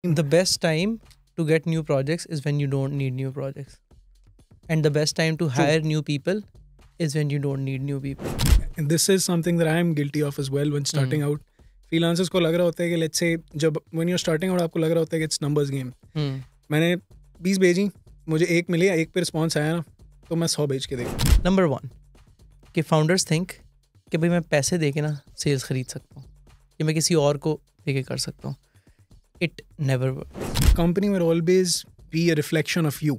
The best time to get new projects is when you don't need new projects. And the best time to hire new people is when you don't need new people. And this is something that I am guilty of as well when starting out. Freelancers को लग रहा होता है कि let's say जब when you're starting out आपको लग रहा होता है कि it's numbers game. मैंने 20 भेजी, मुझे एक मिली, एक पे रिस्पॉन्स आया ना, तो मैं 100 भेज के देखूँ. Number 1 कि founders think कि भाई मैं पैसे दे के ना सेल्स खरीद सकता हूँ कि मैं किसी और को दे के कर सकता हूँ. It never works. Company will always be a reflection of you.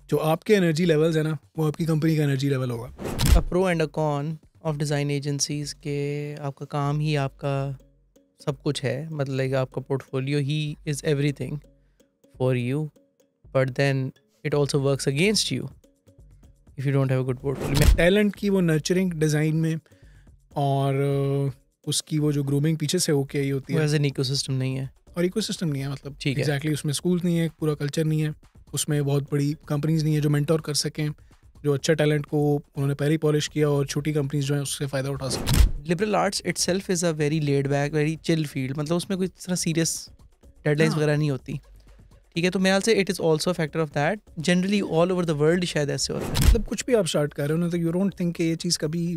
जो आपके एनर्जी लेवल्स है ना, वो आपकी कंपनी का एनर्जी लेवल होगा. A pro and a con of design agencies के आपका काम ही आपका सब कुछ है. मतलब आपका portfolio he is everything for you, but then it also works against you if you don't have a good portfolio. Talent की वो नर्चरिंग डिज़ाइन में और उसकी वो जो ग्रूमिंग पीछे से होके ही होती वो है. एज एन इकोसिस्टम नहीं है. और इकोसिस्टम नहीं है, मतलब ठीक है. एग्जैक्टली उसमें स्कूल नहीं है, पूरा कल्चर नहीं है, उसमें बहुत बड़ी कंपनीज नहीं है जो मेंटोर कर सकें, जो अच्छा टैलेंट को उन्होंने पहले ही पॉलिश किया और छोटी कंपनीज जो है उससे फ़ायदा उठा सकें. Liberal arts itself is a very laid back, very chill field. मतलब उसमें कोई इतना सीरियस डेडलाइंस वगैरह नहीं होती. ठीक है, तो मेरे ख्याल से it is also factor of that. Generally all over the world शायद ऐसे होता है. मतलब कुछ भी आप स्टार्ट कर रहे हो ना, तो यू डोंट थिंक कि ये चीज़ कभी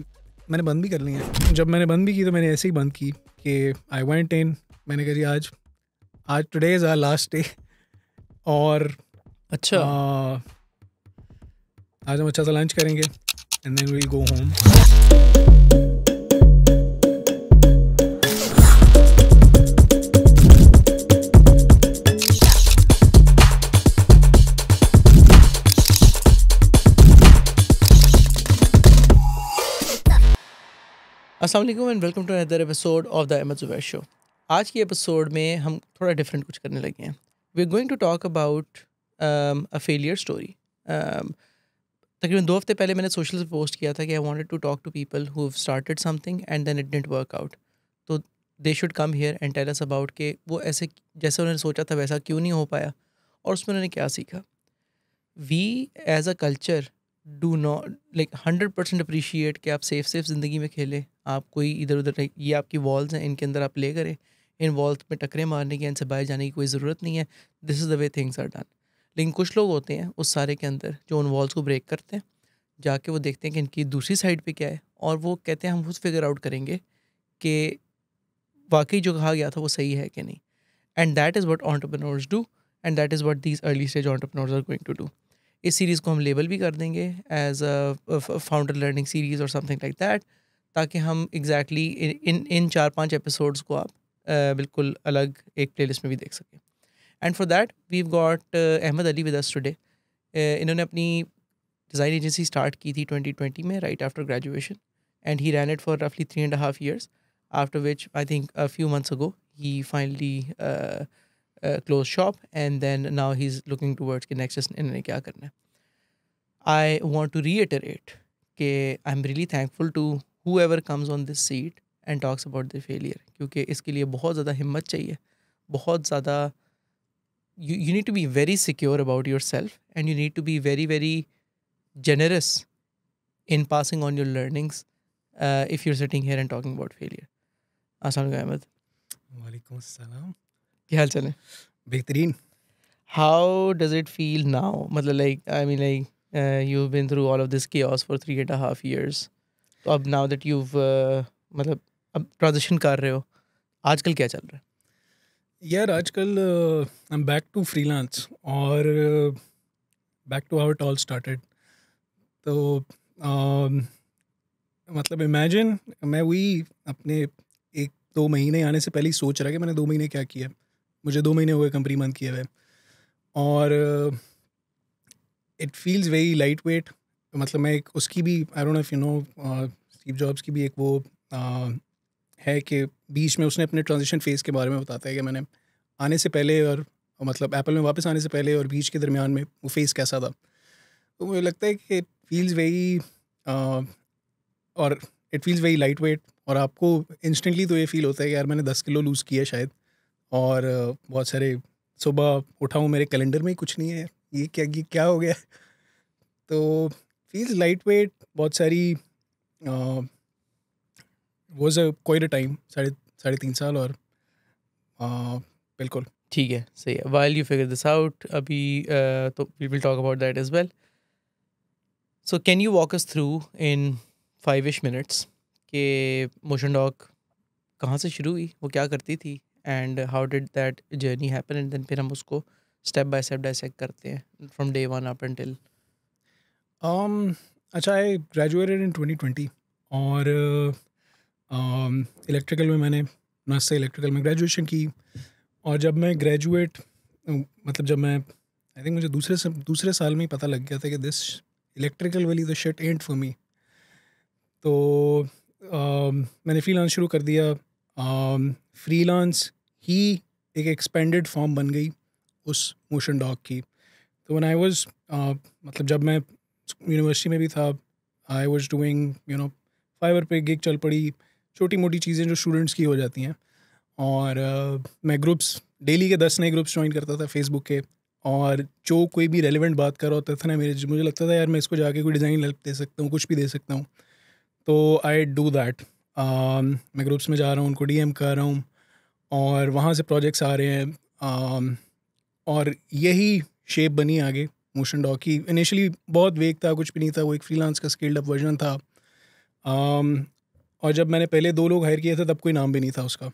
मैंने बंद भी कर ली है. जब मैंने बंद भी की तो मैंने ऐसे ही बंद की कि आई वेंट इन, मैंने कहा जी आज today is our last day और अच्छा आज हम अच्छा सा लंच करेंगे and then we will go home. अस्सलाम वालेकुम and welcome to another episode of the Ahmad Zubair show. आज की एपिसोड में हम थोड़ा डिफरेंट कुछ करने लगे हैं. We are going to talk about a failure story. तकरीबन 2 हफ्ते पहले मैंने सोशल पे पोस्ट किया था कि I wanted to talk to people who have started something and then it didn't work out. तो they should come here and tell us about कि वो ऐसे जैसे उन्होंने सोचा था वैसा क्यों नहीं हो पाया और उसमें उन्होंने क्या सीखा. We as a culture do not 100% appreciate कि आप सेफ ज़िंदगी में खेलें. आप कोई इधर उधर, ये आपकी वॉल्स हैं, इनके अंदर आप प्ले करें. इन वॉल्स में टकरे मारने की, इनसे बाहर जाने की कोई ज़रूरत नहीं है. This is the way things are done. लेकिन कुछ लोग होते हैं उस सारे के अंदर जो उन वॉल्स को ब्रेक करते हैं, जाके वो देखते हैं कि इनकी दूसरी साइड पे क्या है और वो कहते हैं हम खुद फिगर आउट करेंगे कि वाकई जो कहा गया था वो सही है कि नहीं. And that is what entrepreneurs do and that is what these early stage entrepreneurs are going to do. इस सीरीज़ को हम लेबल भी कर देंगे as a founder learning series और समथिंग लाइक दैट, ताकि हम एग्जैक्टली इन 4-5 एपिसोड्स को आप बिल्कुल अलग एक प्लेलिस्ट में भी देख सकें. And for that we got Ahmed Ali with us today. इन्होंने अपनी डिज़ाइन एजेंसी स्टार्ट की थी 2020 में, right after graduation, and he ran it for रफली 3.5 years, after which I think a few months ago he finally closed shop and then now he's looking towards कि next इन्होंने क्या करना है. I want to reiterate कि I'm really thankful to whoever comes on this seat and talks about the failure, क्योंकि इसके लिए बहुत ज़्यादा हिम्मत चाहिए, बहुत ज़्यादा you need to be very secure about yourself and you need to be very very generous in passing on your learnings if you're sitting here and talking about failure. अस्सलाम वालेकुम अहमद. वालेकुम अस्सलाम. क्या हाल चाल है? बेहतरीन. How does it feel now? मतलब you've been through all of this chaos for 3.5 years. तो अब now that you've मतलब अब ट्रांजिशन कर रहे हो, आजकल क्या चल रहा है? यार आजकल I am back to freelance और back to how it all started. तो मतलब इमेजिन मैं वही अपने 1-2 महीने आने से पहले ही सोच रहा कि मैंने 2 महीने क्या किया. मुझे 2 महीने हो गए कंपनी बंद किए हुए और it feels very light weight. मतलब मैं एक उसकी भी आई don't know if you know Steve jobs की भी एक वो है कि बीच में उसने अपने ट्रांजिशन फेज़ के बारे में बताता है कि मैंने आने से पहले और मतलब एप्पल में वापस आने से पहले और बीच के दरमियान में वो फेज़ कैसा था. तो मुझे लगता है कि इट फील्स वेरी और it feels very light weight और आपको इंस्टेंटली तो ये फील होता है कि यार मैंने 10 किलो लूज़ किया शायद. और बहुत सारे सुबह उठा हूँ, मेरे कैलेंडर में ही कुछ नहीं है, ये क्या हो गया. तो फील्स लाइट वेट. बहुत सारी was a quite a time, 3.5 साल और बिल्कुल ठीक है, सही है. While you figure this out, अभी तो we will talk about that as well. So can you walk us through in 5-ish minutes कि मोशन डॉग कहाँ से शुरू हुई, वो क्या करती थी, and how did that journey happen, and then फिर हम उसको स्टेप बाय स्टेप डाइसेक्ट करते हैं from day one up until. अच्छा, आई ग्रेजुएटेड इन 2020 और इलेक्ट्रिकल में मैंने मास्टर इलेक्ट्रिकल में ग्रेजुएशन की. और जब मैं ग्रेजुएट मतलब जब मैं आई थिंक मुझे दूसरे साल में ही पता लग गया था कि दिस इलेक्ट्रिकल वाली the shit ant for me. तो मैंने फ्रीलांस शुरू कर दिया. फ्रीलांस ही एक एक्सपेंडेड फॉर्म बन गई उस मोशन डॉग की. तो व्हेन आई वाज मतलब जब मैं यूनिवर्सिटी में भी था, आई वाज डूइंग फाइवर पे गिग चल पड़ी, छोटी मोटी चीज़ें जो स्टूडेंट्स की हो जाती हैं. और मैं ग्रुप्स डेली के 10 नए ग्रुप्स ज्वाइन करता था फेसबुक के. और जो कोई भी रेलिवेंट बात कर रहा होता था ना, मुझे लगता था यार मैं इसको जाके कोई डिज़ाइन हेल्प दे सकता हूँ, कुछ भी दे सकता हूँ. तो आई डू दैट. मैं ग्रुप्स में जा रहा हूँ, उनको डीएम कर रहा हूँ और वहाँ से प्रोजेक्ट्स आ रहे हैं. और यही शेप बनी आगे मोशन डॉग की. इनिशियली बहुत वेग था, कुछ भी नहीं था, वो एक फ्रीलांस का स्केल्ड अप वर्जन था. और जब मैंने पहले 2 लोग हायर किए थे तब कोई नाम भी नहीं था उसका.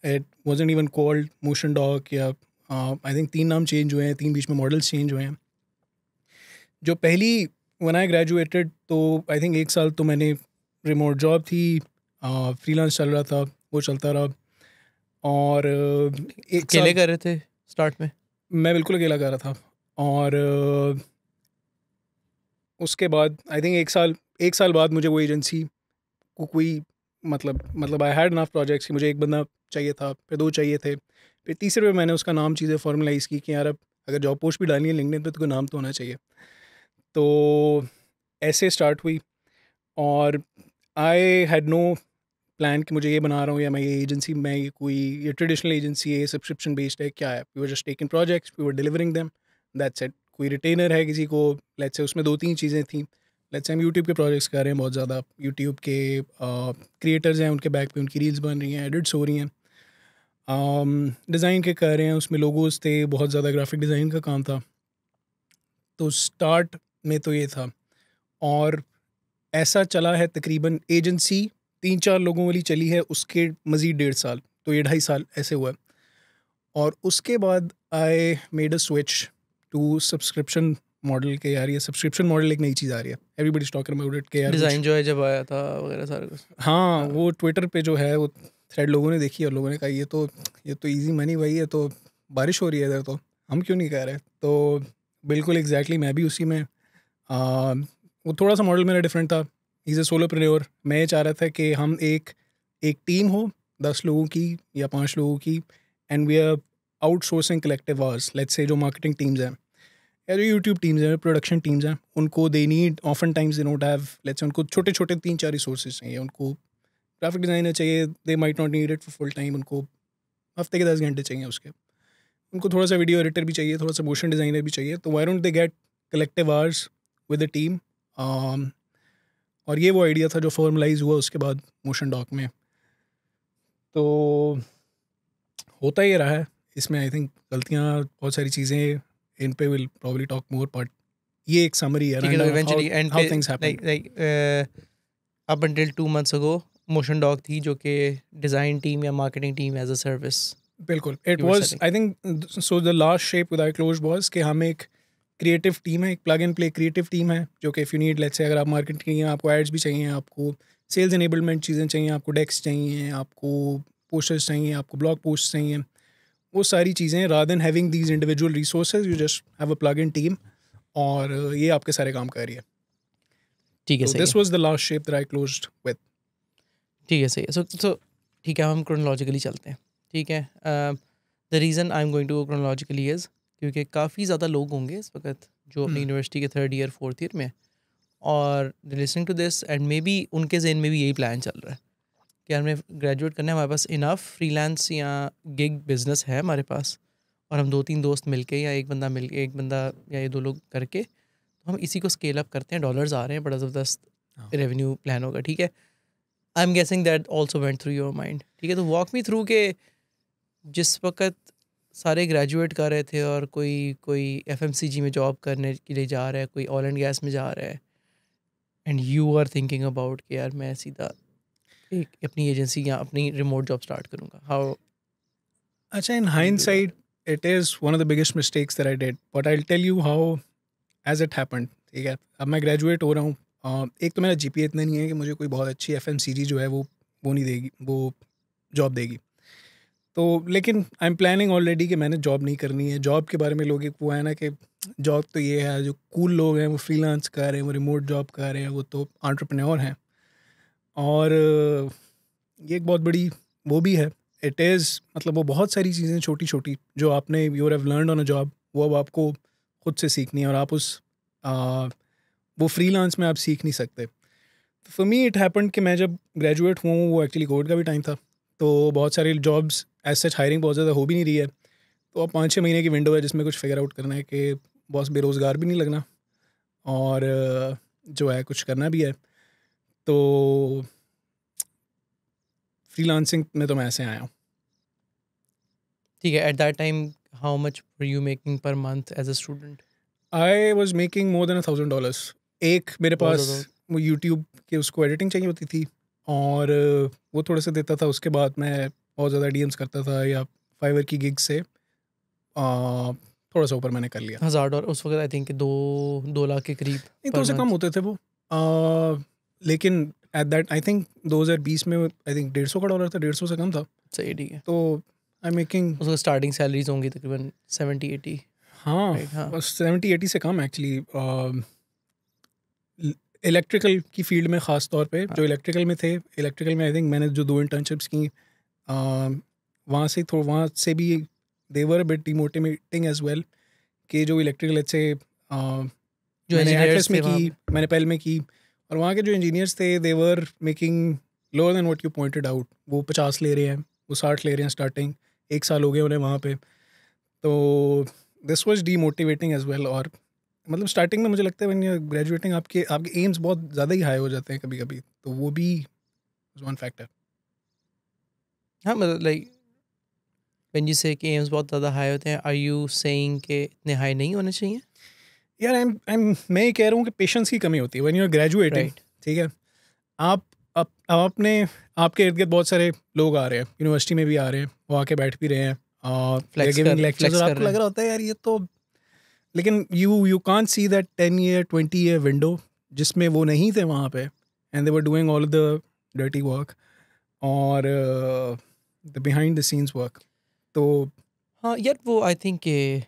It wasn't even called motion dog. या आई थिंक 3 नाम चेंज हुए हैं, 3 बीच में मॉडल्स चेंज हुए हैं. जो पहली व्हेन आई ग्रेजुएटेड तो आई थिंक 1 साल तो मैंने रिमोट जॉब थी, फ्रीलांस चल रहा था, वो चलता रहा. और एक अकेले साल कर रहे थे स्टार्ट में? मैं बिल्कुल अकेला कर रहा था. और उसके बाद आई थिंक 1 साल बाद मुझे वो एजेंसी को कोई मतलब आई हैड इनफ प्रोजेक्ट्स कि मुझे एक बंदा चाहिए था, फिर 2 चाहिए थे, फिर तीसरे पे मैंने उसका नाम चीज़ें फॉर्मलाइज़ की कि यार अब अगर जॉब पोस्ट भी डालनी है लिंक्डइन पे तो कोई नाम तो होना चाहिए. तो ऐसे स्टार्ट हुई. और आई हैड नो प्लान कि मुझे ये बना रहा हूँ या मैं ये एजेंसी में ये ट्रेडिशनल एजेंसी है, ये सब्सक्रिप्शन बेस्ड है, क्या है. We were just taking projects, we were delivering them, that's it. कोई रिटेनर है किसी को, लेट्स से उसमें 2-3 चीज़ें थी. लेट्स से हम यूट्यूब के प्रोजेक्ट्स कर रहे हैं बहुत ज़्यादा, यूट्यूब के क्रिएटर्स हैं, उनके बैक पे उनकी रील्स बन रही हैं, एडिट्स हो रही हैं. डिज़ाइन के कर रहे हैं, उसमें लोगोज थे, बहुत ज़्यादा ग्राफिक डिज़ाइन का काम था. तो स्टार्ट में तो ये था. और ऐसा चला है तकरीबन एजेंसी 3-4 लोगों वाली चली है, उसके मज़ीद 1.5 साल, तो ये 2.5 साल ऐसे हुआ है. और उसके बाद I made a switch to subscription model के. यार ये सब्सक्रिप्शन मॉडल एक नई चीज़ आ रही है, एवरीबॉडी टॉकिंग अबाउट इट. के यार डिज़ाइन जो है जब आया था वगैरह सारा कुछ. हाँ, वो ट्विटर पे जो है वो थ्रेड लोगों ने देखी और लोगों ने कहा ये तो इजी मनी भाई, ये तो बारिश हो रही है इधर, तो हम क्यों नहीं कह रहे. तो बिल्कुल एग्जैक्टली मैं भी उसी में. वो थोड़ा सा मॉडल मेरा डिफरेंट था. Is a solopreneur. मैं ये चाह रहा था कि हम एक टीम हो 10 लोगों की या 5 लोगों की, and we are outsourcing collective hours. Let's say जो मार्केटिंग टीम्स हैं या जो यूट्यूब टीम्स हैं, प्रोडक्शन टीम्स हैं, उनको they need often times they not have, let's say उनको छोटे छोटे 3-4 रिसोर्सेज चाहिए. उनको ग्राफिक डिज़ाइनर चाहिए, दे might not need it for full time. उनको हफ्ते के 10 घंटे चाहिए उसके. उनको थोड़ा सा वीडियो एडिटर भी चाहिए, थोड़ा सा मोशन डिज़ाइनर भी चाहिए. तो why don't they get collective hours with the team. और ये वो आइडिया था जो फॉर्मलाइज हुआ उसके बाद मोशन डॉक में. तो होता ये रहा है इसमें. आई थिंक गलतियाँ बहुत सारी चीज़ें, इन पे will probably talk more, but ये एक समरी है. ठीक है, तो eventually and how things happen. Like up until 2 months ago Motion Dog थी जो कि डिज़ाइन टीम या marketing team as a service. बिल्कुल. It You were was selling. I think so the last shape with I close was कि हम एक creative team है, एक plug and play creative team है, जो कि if you need, let's say अगर आप मार्केटिंग चाहिए, आपको एड्स भी चाहिए, आपको सेल्स एनेबलमेंट चीज़ें चाहिए, आपको डेस्क चाहिए, आपको पोस्टर्स चाहिए, आपको ब्लॉग पोस्ट चाहिए, वो सारी चीज़ें, rather than having these individual resources, you just have a plug in team और ये आपके सारे काम कर रही है. ठीक है, तो सही दिस है. Was the last shape that I closed with. ठीक है, सही है. सो ठीक है, हम क्रोनोलॉजिकली चलते हैं. ठीक है. The reason I am going to go chronologically is क्योंकि काफ़ी ज़्यादा लोग होंगे इस वक्त जो अपनी यूनिवर्सिटी के 3rd ईयर 4th ईयर में, और listening to this and maybe उनके जहन में भी यही प्लान चल रहा है कि हमें ग्रेजुएट करना है, हमारे पास इनफ फ्रीलांस या गिग बिजनेस है हमारे पास, और हम 2-3 दोस्त मिलके या एक बंदा या ये 2 लोग करके तो हम इसी को स्केल अप करते हैं. डॉलर्स आ रहे हैं, बड़ा ज़बरदस्त रेवेन्यू प्लान होगा. ठीक है. I am guessing that also went through your mind. ठीक है, तो वॉक मी थ्रू के जिस वक्त सारे ग्रेजुएट कर रहे थे और कोई एफएमसीजी में जॉब करने के लिए जा रहा है, कोई ऑयल एंड गैस में जा रहा है, and you are thinking about कि यार मैं सीधा एक अपनी एजेंसी या अपनी रिमोट जॉब स्टार्ट करूँगा, हाउ? अच्छा, in hindsight, it is one of the biggest mistakes that I did. But I'll tell you how as it happened. ठीक है, अब मैं ग्रेजुएट हो रहा हूँ. एक तो मेरा जीपीए इतना नहीं है कि मुझे कोई बहुत अच्छी एफएमसीजी जो है वो नहीं देगी, वो जॉब देगी. तो लेकिन आई एम प्लानिंग ऑलरेडी कि मैंने जॉब नहीं करनी है. जॉब के बारे में लोग एक वो है ना कि जॉब तो ये है, जो कूल लोग हैं वो फ्रीलांस कर रहे हैं, वो रिमोट जॉब कर रहे हैं, वो तो एंटरप्रेन्योर हैं. और ये एक बहुत बड़ी वो भी है. इट इज़ मतलब वो बहुत सारी चीज़ें छोटी छोटी जो आपने you have learned on a job, वो अब आपको खुद से सीखनी है और आप उस वो फ्रीलांस में आप सीख नहीं सकते. तो फॉर मी इट हैपेंड कि मैं जब ग्रेजुएट हुआ हूँ, वो एक्चुअली कोविड का भी टाइम था, तो बहुत सारी जॉब्स एज सच हायरिंग बहुत ज़्यादा हो भी नहीं रही है. तो अब 5-6 महीने की विंडो है जिसमें कुछ फिगर आउट करना है कि बॉस बेरोज़गार भी नहीं लगना और जो है कुछ करना भी है. तो फ्रीलांसिंग में तो मैं ऐसे आया हूँ. ठीक है, at that time how much were you making per month as a student? I was making more than $1,000. एक मेरे बहुत पास ज़्यादा. वो यूट्यूब के उसको एडिटिंग चाहिए होती थी और वो थोड़ा सा देता था. उसके बाद मैं बहुत ज़्यादा डीएम्स करता था या फाइवर की गिग से थोड़ा सा ऊपर मैंने कर लिया. $1,000 उस वक्त आई थिंक 2 लाख के करीब नहीं, पर थोड़ा सा कम मंथ. होते थे वो. लेकिन एट दैट आई थिंक 2020 में आई थिंक $150 था, 150 से कम था. सही, ठीक है. तो आई एम मेकिंग, उसका स्टार्टिंग सैलरीज होंगी तकरीबन 70-80. हाँ, राइट, हाँ. 70-80 से कम एक्चुअली. इलेक्ट्रिकल की फील्ड में ख़ास तौर पे जो इलेक्ट्रिकल में थे, इलेक्ट्रिकल में आई थिंक मैंने जो 2 इंटर्नशिप्स की वहाँ से भी देवर बिट डिमोटिवेटिंग एज वेल कि जो इलेक्ट्रिकल से जो मैंने engineers एटलस में थे वहाँ की, मैंने पेल में की, और वहाँ के जो इंजीनियर्स थे they were making lower than what you pointed out. वो 50 ले रहे हैं, वो 60 ले रहे हैं स्टार्टिंग. 1 साल हो गए उन्हें वहाँ पे. तो this was demotivating as well. और मतलब स्टार्टिंग में मुझे लगता है व्हेन यू ग्रेजुएटिंग आपके एम्स बहुत ज़्यादा ही हाई हो जाते हैं कभी कभी. तो वो भी वन फैक्टर. हाँ, मतलब लाइक व्हेन यू से कि एम्स बहुत ज़्यादा हाई होते हैं, आर यू सेइंग कि इतने हाई नहीं होने चाहिए? यार मैं ये कह रहा हूँ कि पेशेंस की कमी होती है when you are graduating. Right. ठीक है, आप आपने आपके इर्द गिर्द बहुत सारे लोग आ रहे हैं, यूनिवर्सिटी में भी आ रहे हैं, वो आके बैठ भी रहे हैं, Flex गिविंग कर लेक्चर्स, और कर आपको रहे लग हैं. रहा होता है यार ये तो. लेकिन you can't see that 10 year 20 year window जिसमें वो नहीं थे वहाँ पे, and they were doing all the dirty work और the behind the scenes work. तो हाँ यार, वो आई थिंक के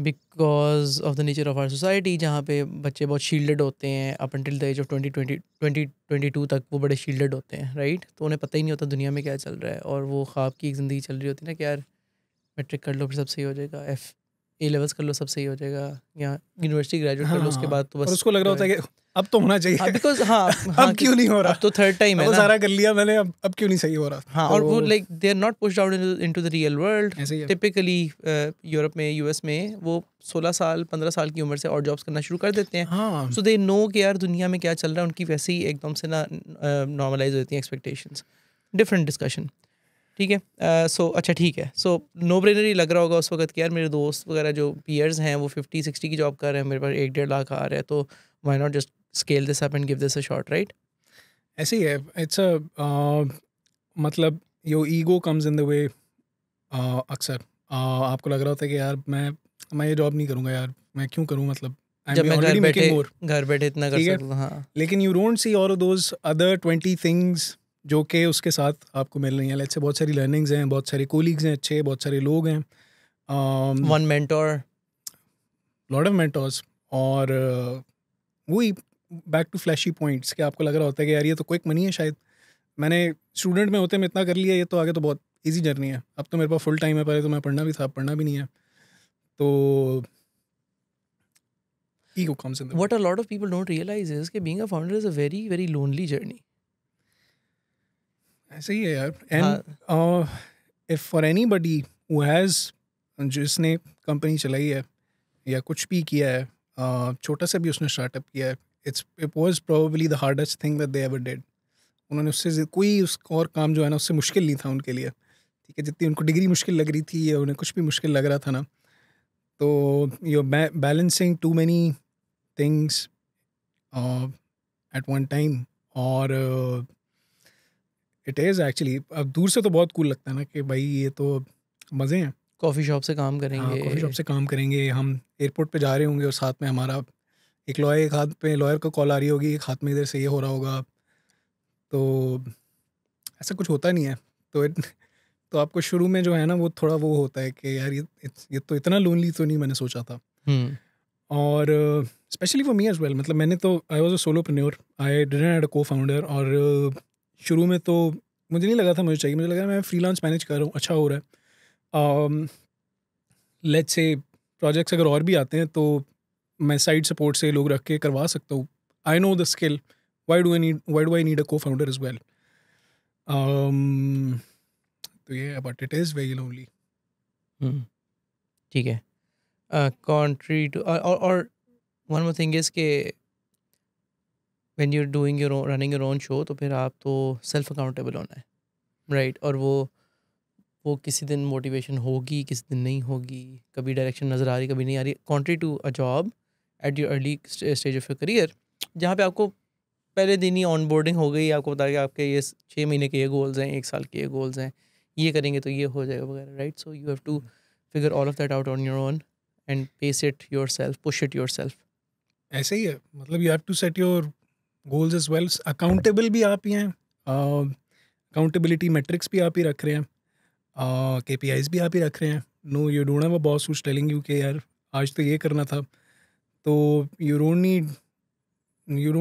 because of the nature of our society जहाँ पे बच्चे बहुत शील्डेड होते हैं up until the age of 2022 तक, वो बड़े शील्डेड होते हैं, राइट. तो उन्हें पता ही नहीं होता दुनिया में क्या चल रहा है, और वो ख्वाब की एक ज़िंदगी चल रही होती है ना कि यार मैट्रिक कर लो फिर सब सही हो जाएगा, ए लेवल्स कर लो सब सही हो जाएगा, या यूनिवर्सिटी ग्रेजुएट कर लो, उसके बाद तो और बस उसको लग रहा होता है कि अब तो होना चाहिए. बिकॉज हाँ अब क्यों नहीं हो रहा? अब तो थर्ड टाइम है वो ना. सारा कर लिया मैंने, अब क्यों नहीं सही हो रहा? हाँ, और वो like they are not pushed out into the real world. ऐसे ही है. टिपिकली यूरोप में, यूएस में वो 16 साल 15 साल की उम्र से और जॉब्स करना शुरू कर देते हैं. हाँ, सो दे नो कि यार दुनिया में क्या चल रहा है. उनकी वैसे ही एकदम से ना नॉर्मलाइज होती हैं एक्सपेक्टेशंस. डिफरेंट डिस्कशन, ठीक है. सो अच्छा ठीक है. सो नो ब्रेनर ही लग रहा होगा उस वक्त कि यार मेरे दोस्त वगैरह जो पीयर्स हैं वो 50-60 की जॉब कर रहे हैं, मेरे पास 1-1.5 लाख आ रहा है, तो why not just scale this up and give this a shot, right? ऐसे ही है. इट्स अ मतलब your ego comes in the way. अक्सर आपको लग रहा होता है कि यार मैं ये जॉब नहीं करूँगा यार, मैं क्यों करूँ, मतलब जब मैं ऑलरेडी मेकिंग मोर. घर बैठे इतना कर ठीक है. सकता हूँ. हाँ, लेकिन you don't see all those other 20 things जो कि उसके साथ आपको मिल रही हैं. लेट्स से बहुत सारी लर्निंग्स हैं, बहुत सारे कोलीग्स हैं अच्छे, बहुत सारे लोग हैं, one mentor, lot of mentors. और वही बैक टू फ्लैशी पॉइंट्स कि आपको लग रहा होता है कि यार ये तो क्विक मनी है शायद, मैंने स्टूडेंट में होते में इतना कर लिया, ये तो आगे तो बहुत इजी जर्नी है. अब तो मेरे पास फुल टाइम है, पहले तो मैं पढ़ना भी था, अब पढ़ना भी नहीं है. तो ego comes in the what a lot of people don't realize is कि being a founder is a very very lonely journey. ऐसे ही है यार. And if for anybody who has, जिसने कंपनी चलाई है या कुछ भी किया है, छोटा सा भी उसने स्टार्टअप किया है, it was probably the hardest thing that they ever did. उन्होंने उससे कोई उस और काम जो है ना उससे मुश्किल नहीं था उनके लिए. ठीक है, जितनी उनको डिग्री मुश्किल लग रही थी या उन्हें कुछ भी मुश्किल लग रहा था ना, तो you balancing too many things at one time. और इट इज़ एक्चुअली, अब दूर से तो बहुत कूल लगता है ना कि भाई ये तो मज़े हैं। कॉफ़ी शॉप से काम हाँ, करेंगे। कॉफ़ी शॉप से काम करेंगे, हम एयरपोर्ट पे जा रहे होंगे और साथ में हमारा एक लॉयर, एक हाथ पे लॉयर को कॉल आ रही होगी, एक हाथ में इधर से ये हो रहा होगा। तो ऐसा कुछ होता नहीं है। तो तो आपको शुरू में जो है ना वो थोड़ा वो होता है कि यार ये तो इतना लोनली तो नहीं मैंने सोचा था। और specially for me as well, मतलब मैंने तो I was a solopreneur, I didn't had a co founder. और शुरू में तो मुझे नहीं लगा था मुझे चाहिए, मुझे लगा मैं फ्रीलांस मैनेज कर रहा हूँ, अच्छा हो रहा है। लेट्स से प्रोजेक्ट्स अगर और भी आते हैं तो मैं साइड सपोर्ट से लोग रख के करवा सकता हूँ। I know the skill, why do I need a co founder as well. तो ये but it is very lonely. ठीक है। कॉन्ट्री टू और वन मोर थिंग इज के when you are doing your running your own show, तो फिर आप तो सेल्फ अकाउंटेबल होना है, राइट? और वो किसी दिन मोटिवेशन होगी, किसी दिन नहीं होगी, कभी डायरेक्शन नज़र आ रही, कभी नहीं आ रही। Contrary to a job at your early stage of your career, जहाँ पे आपको पहले दिन ही ऑन बोर्डिंग हो गई, आपको बता कि आपके ये 6 महीने के ये गोल्स हैं, 1 साल के ये गोल्स हैं, ये करेंगे तो ये हो जाएगा वगैरह, right? So you have to figure all of that out on your own and pace it yourself, push it yourself. ऐसे ही है, मतलब you have to set your goals as well. Accountable भी आप ही हैं, accountability matrix भी आप ही रख रहे हैं, KPIs भी आप ही रख रहे हैं। No, you don't have a boss who's telling you कि यार आज तो ये करना था। तो you don't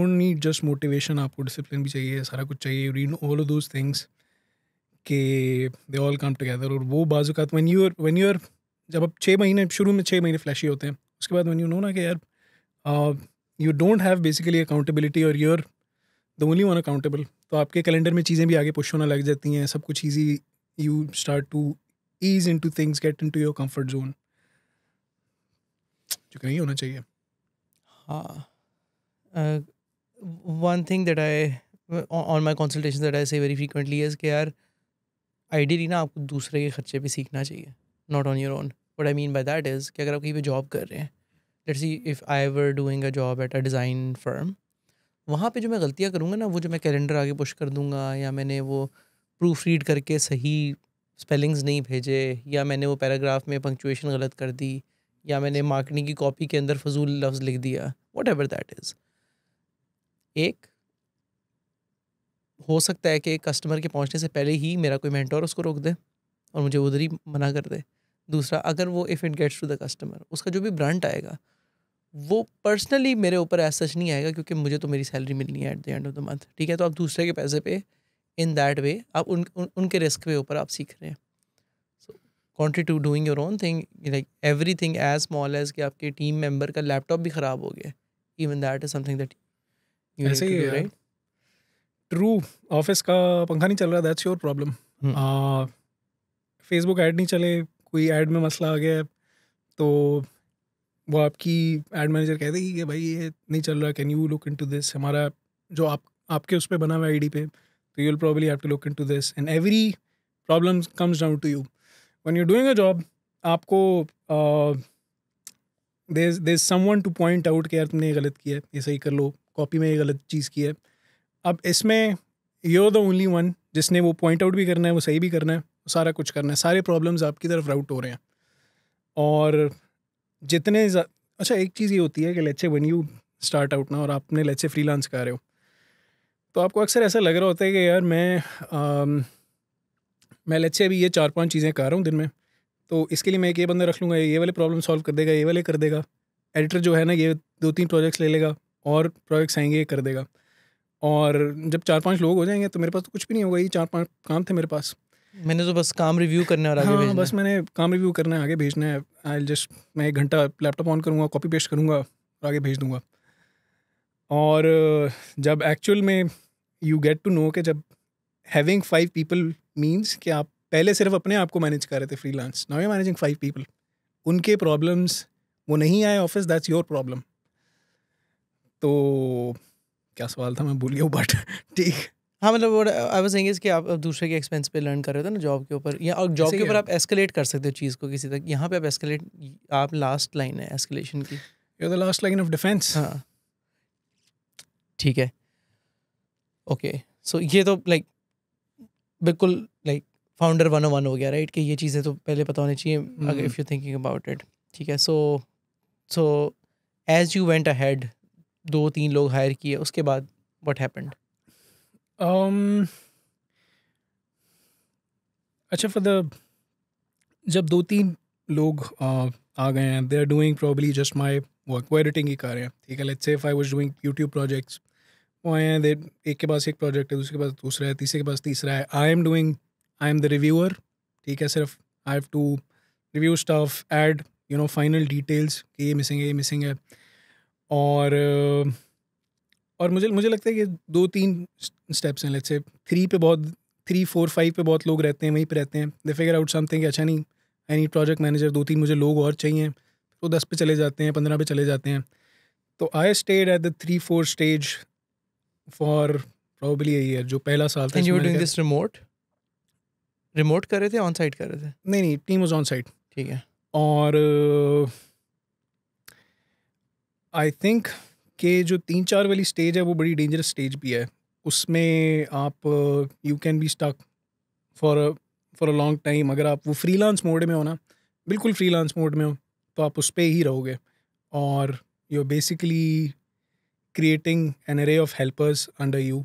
need just motivation, आपको डिसिप्लिन भी चाहिए, सारा कुछ चाहिए। You need all of those things कि दे ऑल कम टुगेदर। और वो बाजुकात व्हेन यू आर जब आप 6 महीने, शुरू में 6 महीने फ्लैशी होते हैं, उसके बाद व्हेन यू नो ना कि यार you don't have basically accountability और you're the only one accountable, तो आपके कैलेंडर में चीज़ें भी आगे पुश होना लग जाती हैं, सब कुछ easy, you start to ease into things, get into your comfort zone, जो कि नहीं होना चाहिए। हाँ, one thing that I on my consultations that I say very frequently is कि यार आइडियली ना आपको दूसरे के खर्चे पे सीखना चाहिए, not on your own. What I mean by that is कि अगर आप कहीं पे जॉब कर रहे हैं, let's see if I were doing a job at a design firm, वहाँ पे जो मैं गलतियाँ करूँगा ना, वो जो मैं कैलेंडर आगे पुश कर दूंगा, या मैंने वो प्रूफ रीड करके सही स्पेलिंग्स नहीं भेजे, या मैंने वो पैराग्राफ में पंक्चुएशन गलत कर दी, या मैंने मार्केटिंग की कॉपी के अंदर फजूल लफ्ज़ लिख दिया, वट एवर दैट इज़, एक हो सकता है कि कस्टमर के पहुंचने से पहले ही मेरा कोई मेंटोर उसको रोक दे और मुझे उधर ही मना कर दे। दूसरा, अगर वो if it gets to the customer, उसका जो भी ब्रांड आएगा वो पर्सनली मेरे ऊपर ऐसा सच नहीं आएगा, क्योंकि मुझे तो मेरी सैलरी मिलनी है at the end of the month, ठीक है? तो आप दूसरे के पैसे पे इन दैट वे आप उनके रिस्क के ऊपर आप सीख रहे हैं। So contrary to doing your own thing, like every thing as small as कि आपके टीम मेंबर का लैपटॉप भी ख़राब हो गया, even that is something that you need ऐसे टू ही डू, है यार, राइट? ट्रू। ऑफिस का पंखा नहीं चल रहा, that's your problem. Facebook ad नहीं चले, कोई ऐड में मसला आ गया है, तो वो आपकी एड मैनेजर कह देगी कि भाई ये नहीं चल रहा, can you look into this. हमारा जो आपके उस पर बना हुआ आईडी पे, तो you will probably have to look into this, and every problem comes down to you when you are doing a job. आपको there is someone to point out कि यार तुमने ये गलत किया है, ये सही कर लो, कॉपी में ये गलत चीज़ की है। अब इसमें you are the only one जिसने वो पॉइंट आउट भी करना है, वो सही भी करना है, सारा कुछ करना है, सारे प्रॉब्लम्स आपकी तरफ राउट हो रहे हैं। और अच्छा, एक चीज़ ये होती है कि let's say when you start out ना, और आपने लेट्स से फ्रीलांस कर रहे हो, तो आपको अक्सर ऐसा लग रहा होता है कि यार मैं लेट्स से अभी ये 4-5 चीज़ें कर रहा हूँ दिन में, तो इसके लिए मैं एक ये बंदा रख लूँगा, ये वाले प्रॉब्लम सॉल्व कर देगा, ये वाले कर देगा। एडिटर जो है ना, ये 2-3 प्रोजेक्ट्स ले लेगा, और प्रोजेक्ट्स आएंगे ये कर देगा। और जब 4-5 लोग हो जाएंगे तो मेरे पास तो कुछ भी नहीं होगा, ये 4-5 काम थे मेरे पास। मैंने तो बस काम रिव्यू करना और आगे हाँ, भेजना बस मैंने काम रिव्यू करना है, आगे भेजना है। मैं 1 घंटा लैपटॉप ऑन करूँगा, कॉपी पेस्ट करूँगा और आगे भेज दूँगा। और जब एक्चुअल में यू गेट टू नो कि जब हैविंग 5 पीपल मीन्स कि आप पहले सिर्फ अपने आप को मैनेज कर रहे थे freelance, now you managing 5 people, उनके प्रॉब्लम्स वो नहीं आए ऑफिस, दैट्स योर प्रॉब्लम। तो क्या सवाल था, मैं भूल गया, बट ठीक। हाँ मतलब आई वाज सेइंग इज कि आप अब दूसरे के एक्सपेंस पे लर्न कर रहे हो ना जॉब के ऊपर, या और जॉब ऐसे के ही ऊपर है। आप एस्केलेट कर सकते हो चीज़ को किसी तक, यहाँ पे आप एस्केलेट, आप लास्ट लाइन है एस्केलेशन की। You're the last line of defense. हाँ ठीक है, ओके। सो ये तो लाइक बिल्कुल लाइक फाउंडर 101 हो गया राइट, कि ये चीज़ें तो पहले पता होनी चाहिए अगर if you thinking about it. ठीक है, so as you went ahead 2-3 लोग हायर किए, उसके बाद व्हाट हैपेंड? Um, अच्छा फॉर द जब 2-3 लोग आ गए हैं, दे are doing probably just my work, वो एडिटिंग ही कर रहे हैं। ठीक है, let's say if I was doing YouTube projects, वो आए हैं, एक के पास एक प्रोजेक्ट है, दूसरे के पास दूसरा है, तीसरे के पास तीसरा है। I am the reviewer. ठीक है, सिर्फ I have to review stuff, add final details कि ये मिसिंग है, ये मिसिंग है। और मुझे मुझे लगता है कि 2-3 स्टेप्स हैं। लेट्स से 3, 4, 5 पे बहुत लोग रहते हैं, वहीं पे रहते हैं। दे फिगर आउट समथिंग कि अच्छा नहीं, आई नीड प्रोजेक्ट मैनेजर, 2-3 मुझे लोग और चाहिए, तो 10 पे चले जाते हैं, 15 पे चले जाते हैं। तो I stayed at the 3-4 stage for probably a year. जो पहला साल था एंड यू इसमें वर मैंने डूइंग कहा, दिस रिमोट कर रहे थे, ऑन साइट कर रहे थे? नहीं, टीम वाज ऑन साइट। ठीक है। और आई थिंक कि जो 3-4 वाली स्टेज है वो बड़ी डेंजरस स्टेज भी है। उसमें आप you can be stuck for a long time. अगर आप वो फ्रीलांस मोड में हो ना, बिल्कुल फ्रीलांस मोड में हो, तो आप उस पर ही रहोगे। और you are basically creating an array of helpers under you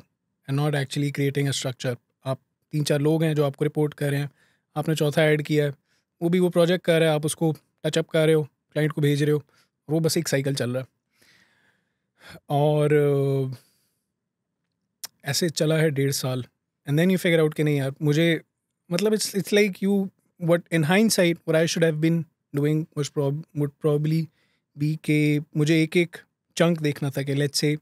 and not actually creating a structure. आप 3-4 लोग हैं जो आपको रिपोर्ट कर रहे हैं, आपने चौथा ऐड किया है, वो भी वो प्रोजेक्ट कर रहा है, आप उसको टचअप कर रहे हो, क्लाइंट को भेज रहे हो, वो बस एक साइकिल चल रहा है। और ऐसे चला है 1.5 साल। And then you figure out कि नहीं यार, मुझे मतलब it's like you what in hindsight what I should have been doing would probably be के मुझे एक एक चंक देखना था कि लेट्स से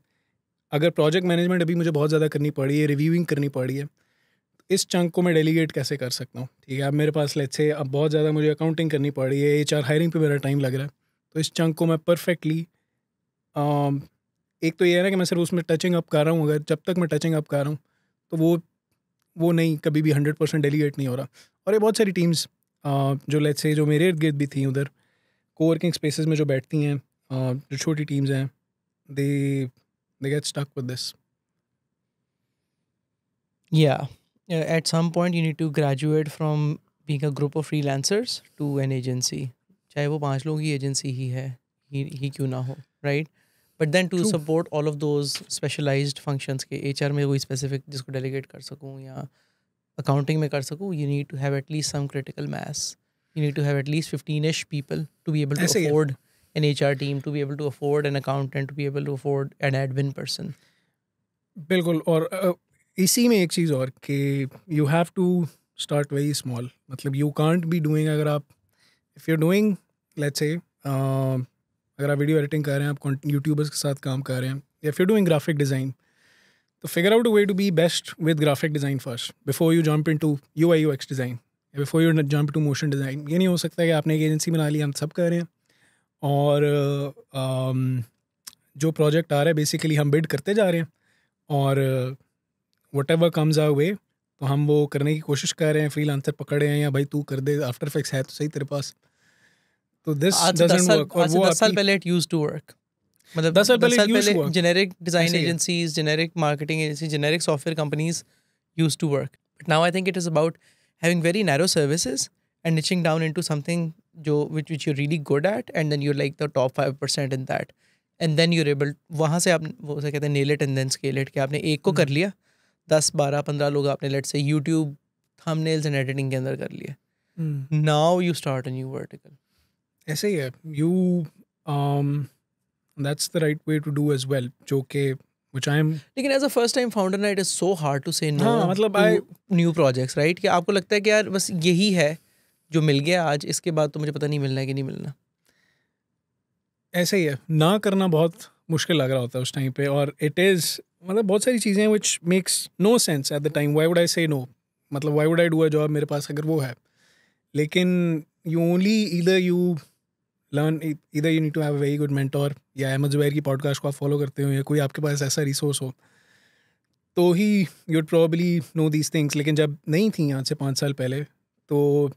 अगर प्रोजेक्ट मैनेजमेंट अभी मुझे बहुत ज़्यादा करनी पड़ी है, रिव्यूइंग करनी पड़ी है, तो इस चंक को मैं डेलीगेट कैसे कर सकता हूँ। ठीक है, अब मेरे पास लेट्स से अब बहुत ज़्यादा मुझे अकाउंटिंग करनी पड़ी है, HR हायरिंग पे मेरा टाइम लग रहा है, तो इस चंक को मैं परफेक्टली एक तो ये है ना कि मैं सिर्फ उसमें टचिंग अप कर रहा हूँ। अगर जब तक मैं टचिंग अप कर रहा हूँ तो वो नहीं, कभी भी 100% डेलीगेट नहीं हो रहा। और ये बहुत सारी टीम्स जो लेट्स से जो मेरे इर्द गिर्द भी थी उधर कोवर्किंग स्पेसेस में जो बैठती हैं, जो छोटी टीम्स हैं, they get stuck with this. Yeah. At some point you need to graduate from being a group of freelancers to an agency, चाहे वो 5 लोगों की एजेंसी ही है, ही क्यों ना हो, right? But then to True. Support all of those specialized functions के, HR में कोई स्पेसिफिक जिसको डेलीगेट कर सकूँ या अकाउंटिंग में कर सकूँ, you need to have at least some critical mass. You need to have at least 15ish people to be able to ऐसे ही है। afford an HR team, to be able to afford an accountant, to be able to afford an admin person. बिल्कुल। और इसी में एक चीज़ और कि you have to start very small. मतलब यू कांट बी डूइंग, अगर आप if you doing let's say अगर आप वीडियो एडिटिंग कर रहे हैं, आप यूट्यूबर्स के साथ काम कर रहे हैं, या if you doing graphic design, तो figure out a way to be best with graphic design first before you jump into UI UX design, before you jump to motion design. ये नहीं हो सकता कि आपने एक एजेंसी बना ली, हम सब कर रहे हैं, और जो प्रोजेक्ट आ रहा है बेसिकली हम बिड करते जा रहे हैं, और व्हाटएवर कम्स आवर वे तो हम वो करने की कोशिश कर रहे हैं, फ्रीलांसर पकड़े हैं, या भाई तू कर दे, आफ्टर इफेक्ट्स है तो सही तेरे पास, तो दिस डजंट वर्क। और वो 10 साल आपकी पहले it used to work. मतलब 10 साल 10 पहले साल it used पहले to work. जेनेरिक डिज़ाइन ऐसे ही है। Agencies, generic marketing agency, generic software companies used to work. But now I think it is about having very narrow services and niching down into something which you're really good at, and then you're like the top 5% in that. And then you're able, वहाँ से आप वो उसे कहते हैं nail it and then scale it, कि आपने एक को कर लिया, 10, 12, 15 लोग आपने let's say YouTube thumbnails and editing के अंदर कर लिए. Now you start a new vertical. ऐसे ही है। You that's the right way to do as well, जो कि व्हिच आई एम। लेकिन as a first time founder ना, it is so hard to say no हाँ, मतलब टू न्यू प्रोजेक्ट्स, राइट? कि आपको लगता है कि यार बस यही है जो मिल गया आज, इसके बाद तो मुझे पता नहीं मिलना है कि नहीं मिलना। ऐसे ही है, ना करना बहुत मुश्किल लग रहा होता है उस टाइम पे। और इट इज़ मतलब बहुत सारी चीज़ें which makes no sense at the time. Why would I say no, मतलब why would I do a job मेरे पास अगर वो है। लेकिन you only either you learn, either you need to have a very good mentor, या अहमद ज़ुबैर की podcast को आप फॉलो करते हो, या कोई आपके पास ऐसा रिसोर्स हो, तो ही you'd probably know these things. लेकिन जब नहीं थी आज से 5 साल पहले, तो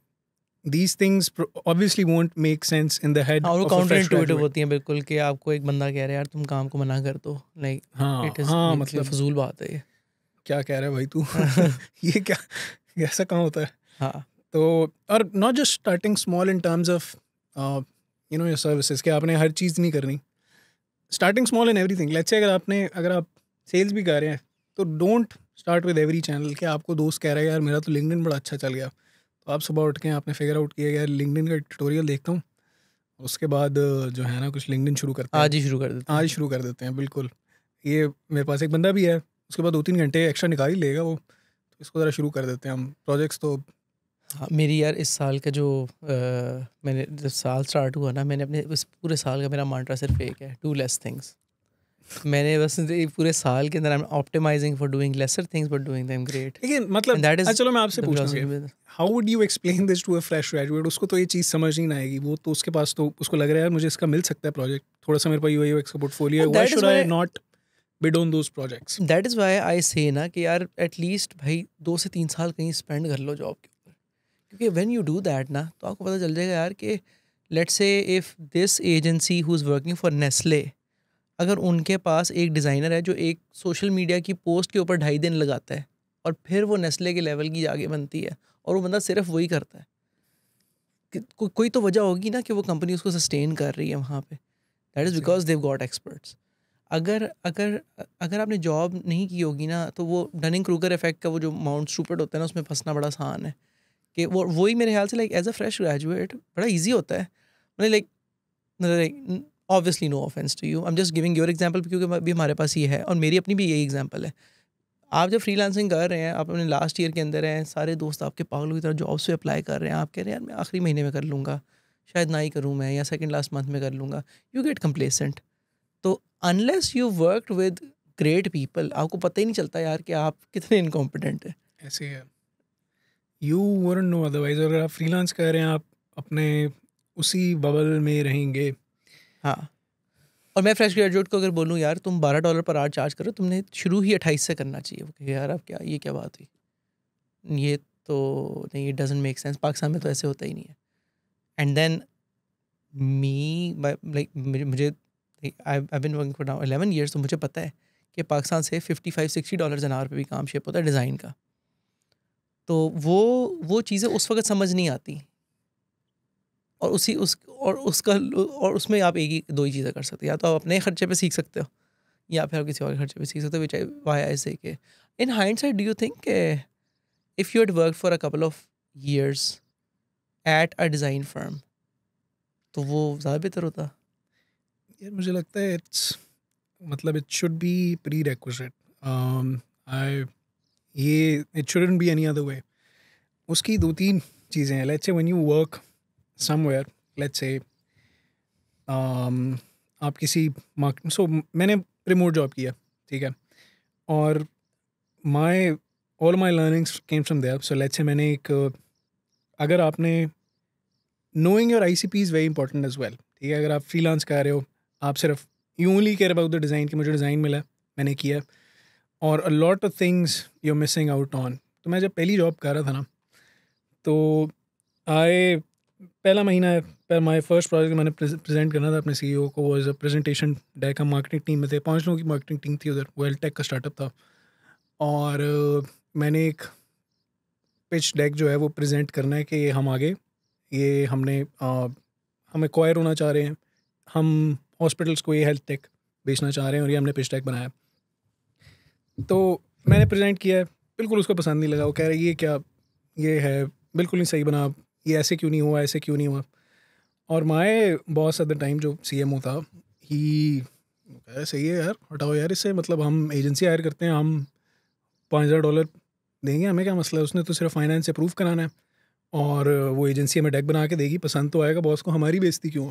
these things obviously won't make sense in the head हाँ, वो of a counter fresh intuitive graduate. होती हैं बिल्कुल, कि आपको एक बंदा कह रहा है यार तुम काम को मना कर दो, लाइक हाँ इट इज़ हाँ, बेसिकली मतलब फजूल बात है ये. क्या कह रहा है भाई तू? ये क्या, ऐसा कहाँ होता है? हाँ तो और not just starting small in terms of you know your services, कि आपने हर चीज़ नहीं करनी. Starting small in everything. Let's say अगर आप सेल्स भी कर रहे हैं, तो don't start with every channel. कि आपको दोस्त कह रहा है यार मेरा तो लिंक्डइन बड़ा अच्छा चल गया, तो आप सुबह उठ के आपने फिगर आउट किया यार लिंक्डइन का ट्यूटोरियल देखता हूँ, उसके बाद जो है ना कुछ लिंक्डइन शुरू करते हैं. आज ही शुरू कर देते आज ही हैं. शुरू कर देते हैं, बिल्कुल. ये मेरे पास एक बंदा भी है, उसके बाद 2-3 घंटे एक्स्ट्रा निकाल ही लेगा वो. तो इसको ज़रा शुरू कर देते हैं हम प्रोजेक्ट्स. तो हाँ, मेरी यार इस साल का जो मैंने जब साल स्टार्ट हुआ ना, मैंने अपने इस पूरे साल का मेरा mantra सिर्फ एक है, डू लेस थिंग्स. मैंने बस ये पूरे साल के अंदर I am optimizing for doing lesser things but doing them great. लेकिन मतलब And that is चलो मैं आपसे the पूछ philosophy लूँगा, with- how would you explain this to a fresh graduate? उसको तो ये चीज़ समझ नहीं ना आएगी. वो तो उसके पास तो उसको लग रहा है यार मुझे इसका मिल सकता है प्रोजेक्ट, थोड़ा सा मेरे पास यूआई यूएक्स का पोर्टफोलियो है, And why that is should I why- not bid on those projects? That is why I say ना कि यार एटलीस्ट भाई 2 से 3 साल कहीं स्पेंड कर लो जॉब के ऊपर. क्योंकि व्हेन यू डू दैट ना, तो आपको पता चल जाएगा यार कि लेट्स से if this agency who is working for Nestle, अगर उनके पास एक डिज़ाइनर है जो एक सोशल मीडिया की पोस्ट के ऊपर 2.5 दिन लगाता है और फिर वो नेस्ले के लेवल की आगे बनती है, और वो बंदा सिर्फ वही करता है, कोई तो वजह होगी ना कि वो कंपनी उसको सस्टेन कर रही है वहाँ पे. That is because they've got experts. अगर अगर अगर आपने जॉब नहीं की होगी ना, तो वो डनिंग क्रूगर इफेक्ट का वो जो माउंट स्टूपिड होता है ना, उसमें फंसना बड़ा आसान है. कि वो वही मेरे ख्याल से like as a fresh graduate बड़ा ईजी होता है. मतलब like obviously no offence to you, I am just giving your example, क्योंकि अभी हमारे पास ये है और मेरी अपनी भी यही एग्जांपल है. आप जब फ्रीलांसिंग कर रहे हैं, आप अपने लास्ट ईयर के अंदर हैं, सारे दोस्त आपके पागलों की तरह जॉब्स पे अप्लाई कर रहे हैं, आप कह रहे हैं यार मैं आखिरी महीने में कर लूँगा, शायद ना ही करूँ मैं, या सेकंड लास्ट मंथ में कर लूँगा. You get complacent. तो unless you worked with great people, आपको पता ही नहीं चलता यार कि आप कितने इनकॉम्पिटेंट हैं. ऐसे है, यू वुडंट नो अदरवाइज. अगर आप फ्रीलांस कर रहे हैं, आप अपने उसी बबल में रहेंगे. हाँ, और मैं फ्रेश ग्रेजुएट को अगर बोलूँ यार तुम $12 पर आवर चार्ज करो, तुमने शुरू ही 28 से करना चाहिए, वो कहे यार अब क्या, ये क्या बात हुई, ये तो नहीं, it doesn't make sense, Pakistan में तो ऐसे होता ही नहीं है. एंड देन मी लाइक मुझे I been working for now 11 years, तो मुझे पता है कि पाकिस्तान से $55-60 एन आवर पे भी काम शिप होता है डिज़ाइन का. तो वो चीज़ें उस वक्त समझ नहीं आती, और उसमें आप एक ही 2 ही चीज़ें कर सकते हो, या तो आप अपने खर्चे पे सीख सकते हो, या फिर आप किसी और के खर्चे पे सीख सकते हो. विच आई वाई आई से के in hindsight do you think if you had work for a couple of years at a design firm, तो वो ज़्यादा बेहतर होता? यार मुझे लगता है मतलब it should be prerequisite. I ये it shouldn't be any other way. उसकी 2-3 चीज़ें हैं. Let's say when you work somewhere, let's say आप किसी मैंने रिमोट जॉब किया, ठीक है, और all my learnings came from there. So let's say मैंने अगर आपने knowing your ICP is very important as well. ठीक है, अगर आप फ्रीलांस कर रहे हो, आप सिर्फ you only care about the design, कि मुझे डिज़ाइन मिला, मैंने किया, और a lot of things you are missing out on. तो मैं जब पहली जॉब कर रहा था ना, तो पहला महीना पर माई फर्स्ट प्रोजेक्ट मैंने प्रेजेंट करना था अपने CEO को, वॉज अ प्रेजेंटेशन डेक. हम मार्केटिंग टीम में थे, 5 लोगों की मार्केटिंग टीम थी उधर, वेल टेक का स्टार्टअप था. और मैंने एक पिच डेक जो है वो प्रेजेंट करना है कि ये हम आगे, ये हम एक्वायर होना चाह रहे हैं, हम हॉस्पिटल्स को ये हेल्थ टेक बेचना चाह रहे हैं, और ये हमने पिच डेक बनाया. तो मैंने प्रेजेंट किया है, बिल्कुल उसको पसंद नहीं लगा. वो कह रहे ये क्या, ये है बिल्कुल नहीं सही बना, ये ऐसे क्यों नहीं हुआ, ऐसे क्यों नहीं हुआ. और my boss eight the time जो CMO था, ही कह रहा सही है यार, हटाओ यार इससे, मतलब हम एजेंसी हायर करते हैं, हम $5,000 देंगे, हमें क्या मसला है, उसने तो सिर्फ फाइनेंस अप्रूव कराना है, और वो एजेंसी हमें डेक बना के देगी, पसंद तो आएगा बॉस को, हमारी बेइज्जती क्यों.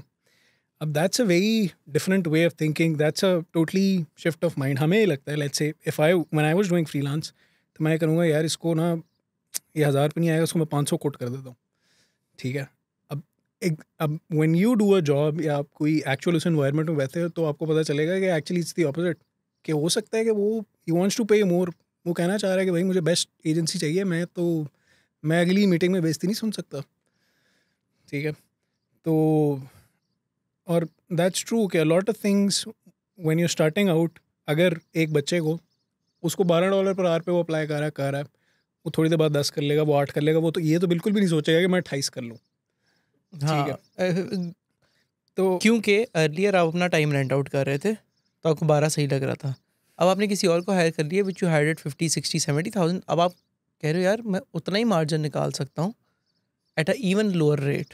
अब that's a very different way of thinking, that's a totally shift of mind. हमें लगता है let's say if when I was doing freelance, तो मैं करूँगा यार इसको ना, ये 1000 रुपये नहीं आएगा, उसको मैं 500 कोट कर देता हूँ, ठीक है. अब when you do a job, या आप कोई एक्चुअल उस एनवायरनमेंट में बैठे हो, तो आपको पता चलेगा कि एक्चुअली इट्स द ऑपोजिट, कि हो सकता है कि वो ही वांट्स टू पे मोर वो कहना चाह रहा है कि भाई मुझे बेस्ट एजेंसी चाहिए, मैं अगली मीटिंग में बेइज्जती नहीं सुन सकता, ठीक है। तो और दैट्स ट्रू कि lot of things when you starting out, अगर एक बच्चे को उसको $12 पर आवर पे वो अप्लाई कर रहा है, वो थोड़ी देर बाद 10 कर लेगा, वो 8 कर लेगा, वो तो ये तो बिल्कुल भी नहीं सोचेगा कि मैं 28 कर लूँ, ठीक है। हाँ, तो क्योंकि अर्लियर आप अपना टाइम रेंट आउट कर रहे थे तो आपको 12 सही लग रहा था। अब आपने किसी और को हायर कर लिया विच यू हायर्ड एट 50, 60, 70,000। अब आप कह रहे हो यार मैं उतना ही मार्जिन निकाल सकता हूँ at a even lower rate,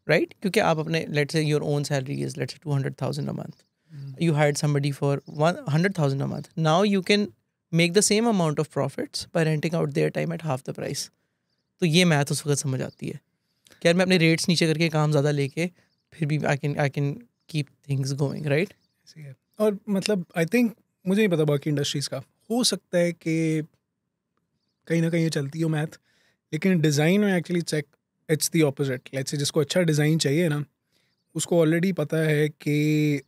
right? क्योंकि आप अपने let's say your own salary is let's say 200,000 a month, you hired somebody for 100,000 a month. Now you can make the same amount of profits by renting out their time at half the price. तो ये math उस वक्त समझ आती है कि यार मैं अपने रेट्स नीचे करके काम ज़्यादा लेके फिर भी I can keep things going, right? ऐसे ही है। और मतलब आई थिंक मुझे नहीं पता बाकी इंडस्ट्रीज़ का, हो सकता है कि कहीं ना कहीं ये चलती हो मैथ, लेकिन डिज़ाइन में actually check it's the opposite. Let's say जिसको अच्छा डिज़ाइन चाहिए ना, उसको ऑलरेडी पता है कि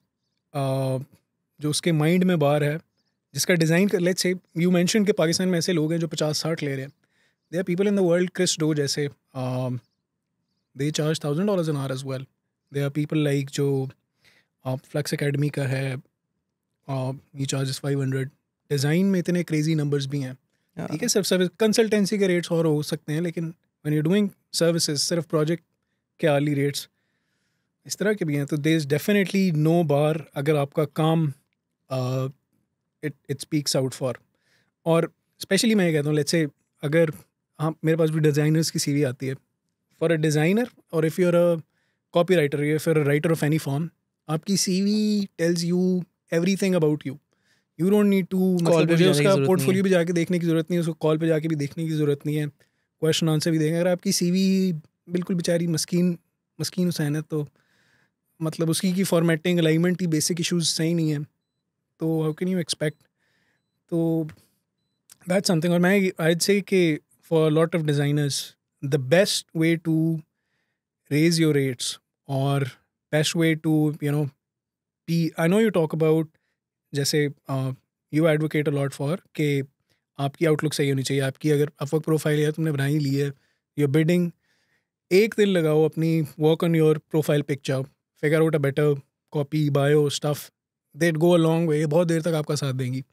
जो उसके माइंड में बार है, जिसका डिज़ाइन कर, लेट्स से यू मेंशन के पाकिस्तान में ऐसे लोग हैं जो 50-60 ले रहे हैं। दे are people in the world, Chris Do जैसे, they charge $1,000 an hour as well. There are people like जो फ्लक्स एकेडमी का है, ही चार्जेस 500। डिज़ाइन में इतने क्रेजी नंबर्स भी हैं, ठीक है। सिर्फ सर्विस कंसल्टेंसी के रेट्स और हो सकते हैं, लेकिन व्हेन यू डूइंग सर्विसेज, सिर्फ प्रोजेक्ट के आर्ली रेट्स इस तरह के भी हैं। तो देयर इज़ डेफिनेटली नो बार अगर आपका काम इट स्पीक्स आउट फॉर। और स्पेशली मैं ये कहता हूँ, लेट्स से अगर हाँ मेरे पास भी डिज़ाइनर्स की सीवी आती है, फॉर अ डिज़ाइनर और if you are a copywriter, या फिर राइटर ऑफ एनी फॉर्म, आपकी CV tells you everything about you. You don't need to, मतलब पे भी मुझे जाने की उसका ज़रूरत नहीं पोर्टफोलियो है। भी जाके देखने की ज़रूरत नहीं है, उसको कॉल पे जाके भी देखने की ज़रूरत नहीं है, क्वेश्चन आंसर भी देंगे। अगर आपकी सीवी बिल्कुल बेचारी मस्कीन मस्कीन हुसैन है, तो मतलब उसकी की फॉर्मेटिंग, अलाइनमेंट की बेसिक इश्यूज सही नहीं है, तो हाउ कैन यू एक्सपेक्ट। तो दैट्स समथिंग। और मैं आईड से कि for lot of designers the best way to raise your rates, और best way to be, I know you talk about, जैसे you advocate a lot for कि आपकी outlook सही होनी चाहिए, आपकी अगर अपवर्क प्रोफाइल है तुमने बनाई ली है, योर बिडिंग, एक दिन लगाओ अपनी, work on your profile picture, figure out a better copy, bio stuff, that go a long way, बहुत देर तक आपका साथ देंगी।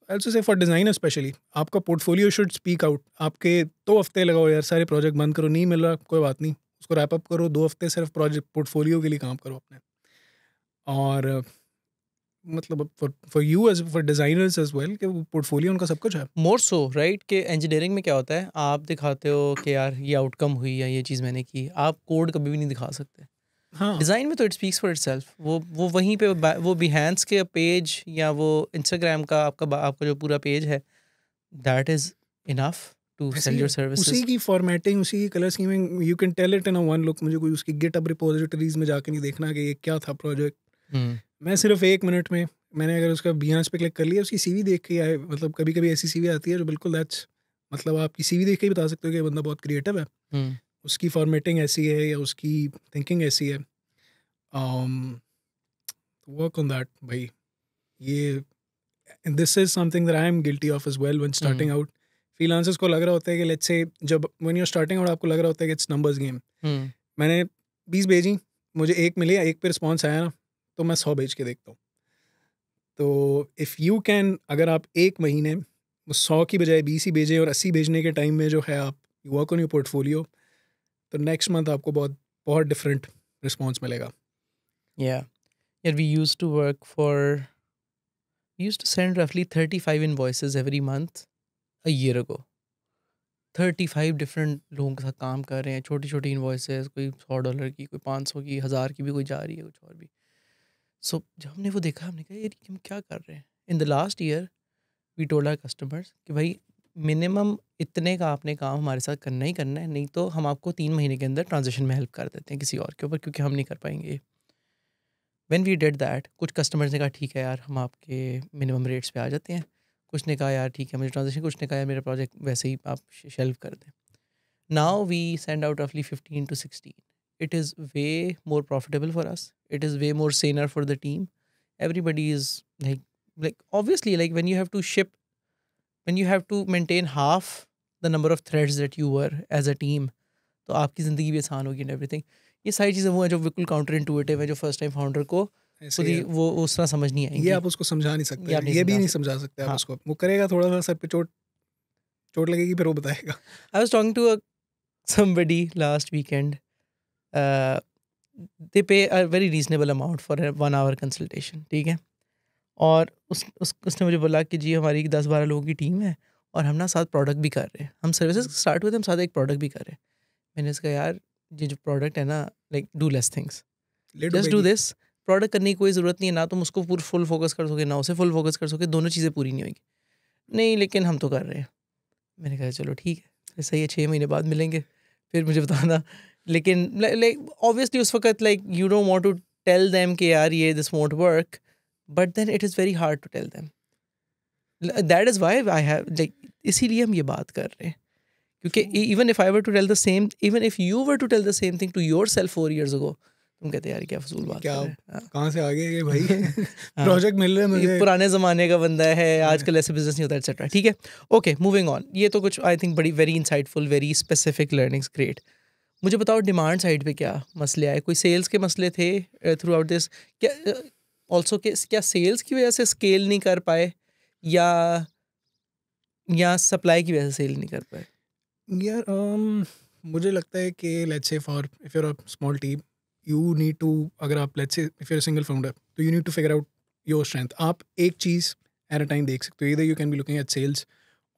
Also say for designer specially, आपका पोर्टफोलियो शुड स्पीक आउट। आपके 2 हफ्ते लगाओ यार, सारे प्रोजेक्ट बंद करो, नहीं मिल रहा कोई बात नहीं, उसको रैप अप करो, 2 हफ्ते सिर्फ प्रोजेक्ट पोर्टफोलियो के लिए काम करो अपने। और मतलब for you as for designers as well, कि वो पोर्टफोलियो उनका सब कुछ है। मोर सो राइट कि इंजीनियरिंग में क्या होता है, आप दिखाते हो कि यार ये आउटकम हुई या ये चीज़ मैंने की, आप कोड कभी भी नहीं दिखा सकते। हाँ, डिज़ाइन में तो इट स्पीक्स फॉर इटसेल्फ। वो वहीं पे वो बिहेंस के पेज या वो इंस्टाग्राम का आपका जो पूरा पेज है, दैट इज़ इनफ टू ऐसे सेल ही योर है, उसी सर्विसेज। की फॉर्मेटिंग, उसी की colour scheming, you can tell it in a one look. मुझे कोई उसकी गिटहब रिपोजिटरीज में जाके नहीं देखना कि ये क्या था प्रोजेक्ट। मैं सिर्फ 1 मिनट में, मैंने अगर उसका बिहांस पे क्लिक कर लिया, उसकी सीवी देख के आए, मतलब कभी कभी ऐसी सीवी आती है जो बिल्कुल दैट्स, मतलब आपकी सीवी देख के ही बता सकते हो कि ये बंदा बहुत क्रिएटिव है, उसकी फॉर्मेटिंग ऐसी है या उसकी थिंकिंग ऐसी है। वर्क ऑन दैट भाई। ये this is something that I am guilty of as well when starting out. Freelancers को लग रहा होता है कि लेट्स से जब when you are starting out, आपको लग रहा होता है कि इट्स नंबर्स गेम। मैंने 20 भेजी, मुझे एक मिले, एक पे रिस्पॉन्स आया ना, तो मैं 100 भेज के देखता हूँ। तो इफ़ यू कैन, अगर आप एक महीने वो 100 की बजाय 20 ही भेजें, और 80 भेजने के टाइम में जो है आप वर्क ऑन योर पोर्टफोलियो, तो नेक्स्ट मंथ आपको बहुत बहुत डिफरेंट रिस्पॉन्स मिलेगा। Yeah. Yeah, we used to send roughly 35 invoices every month a year ago. 35 different लोगों के साथ काम कर रहे हैं, छोटी छोटी इन्वॉइसेस, कोई $100 की, कोई 500 की, 1000 की भी कोई जा रही है, कुछ और भी। सो जब हमने वो देखा, हमने कहा यार हम क्या कर रहे हैं। In the last year we told our customers कि भाई मिनिमम इतने का आपने काम हमारे साथ करना ही करना है, नहीं तो हम आपको 3 महीने के अंदर ट्रांजेक्शन में हेल्प कर देते हैं किसी और के ऊपर, क्योंकि हम नहीं कर पाएंगे। व्हेन वी डिड दैट, कुछ कस्टमर्स ने कहा ठीक है यार हम आपके मिनिमम रेट्स पे आ जाते हैं, कुछ ने कहा यार ठीक है मुझे ट्रांजेक्शन, कुछ ने कहा यार मेरा प्रोजेक्ट वैसे ही आप शेल्व कर दें। नाउ वी सेंड आउट रफली 15 to 16। It is way more profitable for us, it is way more saner for the team. Everybody is like obviously, like when you have to ship when you have to maintain half the number of threads that you were as a team, तो आपकी ज़िंदगी भी आसान होगी and everything. ये सारी चीज़ें वो हैं जो बिल्कुल काउंटर इंटुइटिव है, जो फर्स्ट टाइम फाउंडर को ऐसे खुद ही है। वो उस तरह समझ नहीं ये आएंगी. आप उसको समझा नहीं सकते, ये आप नहीं ये भी समझा नहीं सकते. समझा सकते आप हाँ. उसको. वो करेगा, थोड़ा सा सर पे चोट चोट लगेगी, फिर वो बताएगा. I was talking to somebody last weekend. Uh, they pay a very reasonable amount for a 1 hour consultation. ठीक है. और उसने मुझे बोला कि जी हमारी 10-12 लोगों की टीम है और हम ना साथ प्रोडक्ट भी कर रहे हैं. हम सर्विसेज स्टार्ट हुए थे, हम साथ एक प्रोडक्ट भी कर रहे हैं. मैंने इसका यार ये जो प्रोडक्ट है ना, like do less things, just do this. Product करने की कोई ज़रूरत नहीं है, ना तुम उसको फुल फोकस कर सकोगे ना उसे फुल फोकस कर सकोगे, दोनों चीज़ें पूरी नहीं होगी. नहीं लेकिन हम तो कर रहे हैं. मैंने कहा चलो ठीक है, सही है, 6 महीने बाद मिलेंगे फिर मुझे बताना. लेकिन लाइक ऑब्वियसली उस वक्त like you don't want to tell them कि यार ये this won't work, but then it is very hard to tell them. That is why I have like, इसीलिए हम ये बात कर रहे हैं. क्योंकि even if I were to tell the same, even if you were to tell the same thing to yourself 4 years ago, तुम कहते यार क्या फजूल बात क्या कर रहे हैं. कहाँ से आ गए ये भाई? प्रोजेक्ट मिल रहे हैं ये मुझे. पुराने ज़माने का बंदा है, आजकल ऐसे बिजनेस नहीं होता एटसेट्रा. ठीक है, ओके, मूविंग ऑन. ये तो कुछ आई थिंक बड़ी very insightful, very specific learnings, great. मुझे बताओ डिमांड साइड पे क्या मसले आए? कोई सेल्स के मसले थे थ्रू आउट दिस? क्या ऑल्सो क्या सेल्स की वजह से स्केल नहीं कर पाए, या सप्लाई की वजह से सेल नहीं कर पाए? यार मुझे लगता है कि let's say for if you're a small team, you need to, अगर आप let's say if you're single founder, तो you need to figure out your strength. आप एक चीज़ एट अ टाइम देख सकते हो. इधर you can be looking at sales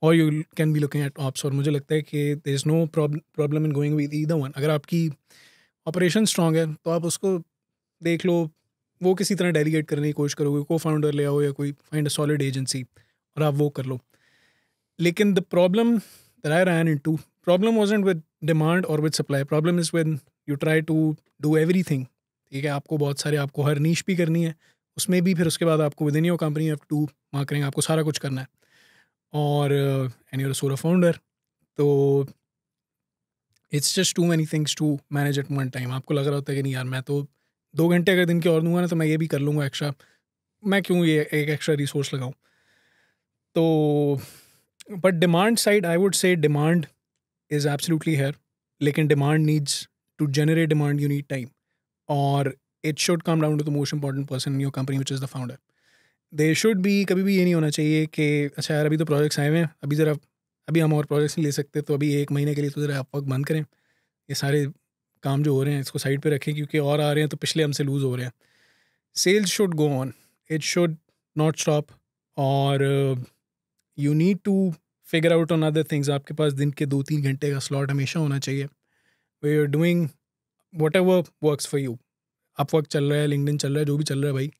और you can be looking at ops. और मुझे लगता है कि there is no problem in going with either one. अगर आपकी ऑपरेशन स्ट्रांग है तो आप उसको देख लो, वो किसी तरह डेलीगेट करने की कोशिश करोगे, को फाउंडर ले आओ या कोई फाइंड अ सॉलिड एजेंसी और आप वो कर लो. लेकिन the problem that I ran into, problem wasn't with demand or with supply. Problem is when you try to do everything. ठीक है, आपको बहुत सारे, आपको हर नीश भी करनी है, उसमें भी फिर उसके बाद आपको within your company have to marketing, आपको सारा कुछ करना है. और and you're a solo founder, तो it's just too many things to manage at one time. आपको लग रहा होता है कि नहीं यार, मैं तो 2 घंटे अगर दिन के और दूंगा ना तो मैं ये भी कर लूँगा एक्स्ट्रा, मैं क्यों ये एक एक्स्ट्रा रिसोर्स लगाऊँ. तो but demand side, I would say demand is absolutely here. Lekin demand needs, to generate demand you need time, or it should come down to the most important person in your company, which is the founder. There should be, कभी भी ये नहीं होना चाहिए कि अच्छा यार अभी तो प्रोजेक्ट्स आए हुए हैं, अभी हम और प्रोजेक्ट्स नहीं ले सकते, तो अभी 1 महीने के लिए तो ज़रा आप वक्त बंद करें, ये सारे काम जो हो रहे हैं इसको साइड पे रखें क्योंकि और आ रहे हैं तो पिछले हमसे लूज़ हो रहे हैं. Sales should go on, it should not stop. और you need to figure out on other things. आपके पास दिन के 2-3 घंटे का स्लॉट हमेशा होना चाहिए, we are doing whatever works for you. आप वर्क चल रहा है, लिंक्डइन चल रहा है, जो भी चल रहा है भाई,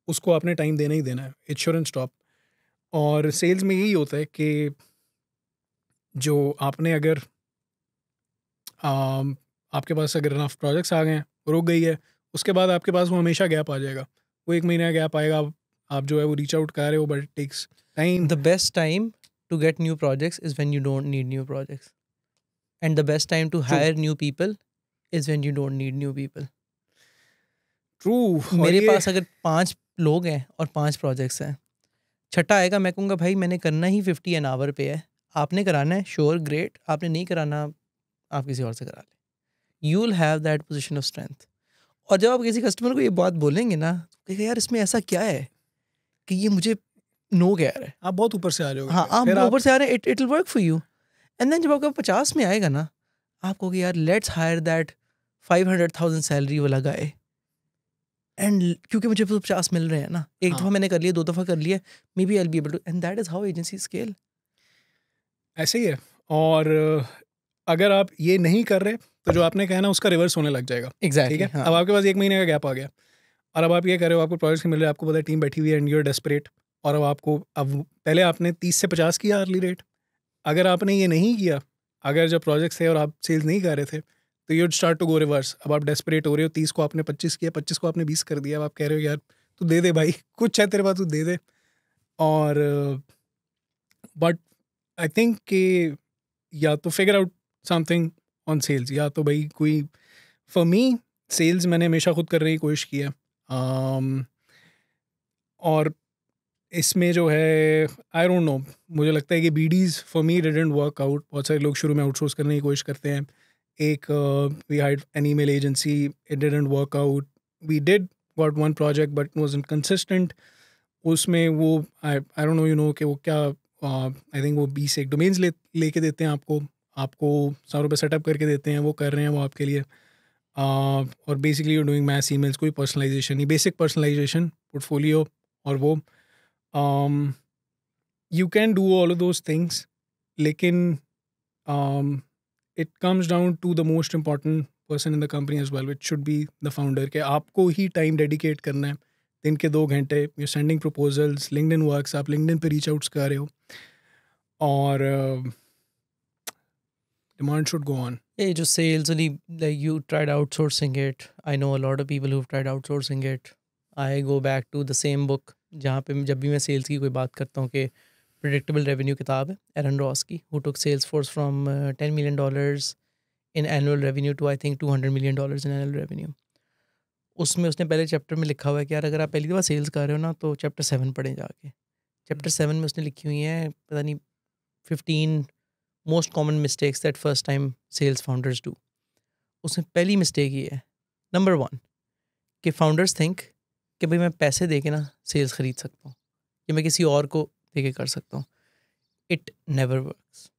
उसको आपने टाइम देना ही देना है. It shouldn't stop. और सेल्स में यही होता है कि जो आपने अगर आपके पास अगर रफ प्रोजेक्ट्स आ गए हैं, रुक गई है, उसके बाद आपके पास वो हमेशा गैप आ जाएगा. वो 1 महीने का गैप आएगा, आप जो है वो रीच आउट कर रहे हो, but it takes time. The best time to get new projects is when you don't need new projects. And the best time to hire new people is when you don't need new people. True. मेरे पास अगर 5 लोग हैं और 5 projects हैं, छठा आएगा मैं कहूँगा भाई मैंने करना ही 50 an hour पे है, आपने कराना है श्योर ग्रेट, आपने नहीं कराना आप किसी और से करा लें. You will have that position of strength. और जब आप किसी कस्टमर को ये बात बोलेंगे ना, तो कहेगा यार इसमें ऐसा क्या है कि ये मुझे नो कह रहा है. आप बहुत ऊपर से आ जाओगे. हाँ, आप ऊपर से आ रहे हैं, it will work for you. And then जब आपका 50 में आएगा ना, आप कहोगे यार लेट्स हायर दैट 500,000 सैलरी वाला गाय. एंड क्योंकि मुझे तो 50 मिल रहे हैं ना, एक दफ़ा मैंने कर लिया, 2 दफ़ा कर लिया, maybe I will be able to. And that is how agency scale. ऐसे ही है. और अगर आप ये नहीं कर रहे तो जो आपने कहा ना उसका रिवर्स होने लग जाएगा. एग्जैक्टली. ठीक है, अब आपके पास 1 महीने का गैप आ गया और अब आप ये कर रहे हो, आपको प्रोजेक्ट्स मिल रहे हैं, आपको पता है टीम बैठी हुई है एंड यू आर डेस्परेट. और अब पहले आपने 30 से 50 किया अर्ली रेट. अगर आपने ये नहीं किया, अगर जब प्रोजेक्ट्स थे और आप सेल्स नहीं कर रहे थे, तो you start to go reverse. अब आप डेस्परेट हो रहे हो, 30 को आपने 25 किया, 25 को आपने 20 कर दिया. अब आप कह रहे हो यार तू दे दे भाई, कुछ है तेरे पास, तू दे दे. और बट आई थिंक कि या तो figure out something on sales, या तो भाई कोई, फॉर मी सेल्स मैंने हमेशा खुद करने की कोशिश की है. और इसमें जो है आई डोंट नो, मुझे लगता है कि bidis for me didn't work out. बहुत सारे लोग शुरू में आउटसोर्स करने की कोशिश करते हैं. एक we hired an email agency, it didn't work out. We did got one project but wasn't consistent. उसमें वो I don't know, you know कि वो क्या, आई थिंक वो 20 एक डोमेन्स लेके देते हैं आपको. आपको ₹100 सेटअप करके देते हैं, वो कर रहे हैं वो आपके लिए. और basically you doing mass emails, कोई पर्सनलाइजेशन नहीं, बेसिक पर्सनलाइजेशन पोर्टफोलियो. और वो you can do all of those things, लेकिन it comes down to the most important person in the company as well, which should be the founder. कि आपको ही time dedicate करना है, दिन के 2 घंटे. you're sending proposals, LinkedIn works, आप LinkedIn पे रीच आउट्स कर रहे हो, और demand should go on. ये जो sales वाली, like you tried outsourcing it. I know a lot of people who've tried outsourcing it. I go back to the same book जहाँ पे जब भी मैं सेल्स की कोई बात करता हूँ कि प्रिडिक्टेबल रेवेन्यू किताब है एरन रॉस की, who took Salesforce from $10 million in annual revenue to I think $200 million in annual revenue. उसमें उसने पहले चैप्टर में लिखा हुआ है कि यार अगर आप पहली दफ़ा सेल्स कर रहे हो ना तो चैप्टर 7 पढ़ें जाके. चैप्टर 7 में उसने लिखी हुई है पता नहीं 15 most common mistakes that first time sales founders do. उसमें पहली मिस्टेक ये है, नंबर 1, कि फाउंडर्स थिंक कि भाई मैं पैसे दे के ना सेल्स ख़रीद सकता हूँ या मैं किसी और को दे के कर सकता हूँ. It never works.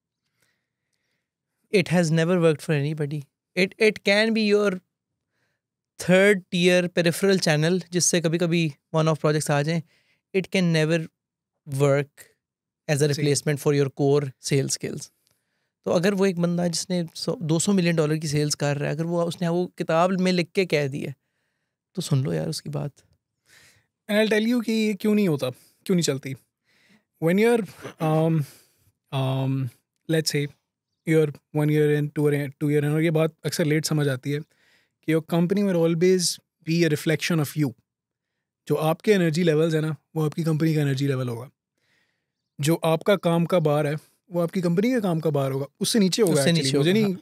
It has never worked for anybody. It can be your third tier peripheral channel जिससे कभी कभी वन ऑफ प्रोजेक्ट्स आ जाएं. It can never work as a replacement for your core sales skills. तो अगर वो एक बंदा जिसने $200 million की सेल्स कर रहा है, अगर वो उसने वो किताब में लिख के कह दिया तो सुन लो यार उसकी बात. And I'll tell you कि ये क्यों नहीं होता, क्यों नहीं चलती. When you're let's say you're 1 year in, 2 year in, और ये बात अक्सर लेट समझ आती है कि your company will always be a reflection of you. जो आपके एनर्जी लेवल्स है ना, वो आपकी कंपनी का एनर्जी लेवल होगा. जो आपका काम का बार है वो आपकी कंपनी का काम का बार होगा, उससे नीचे होगा. उससे actually. नीचे मुझे होगा, नहीं,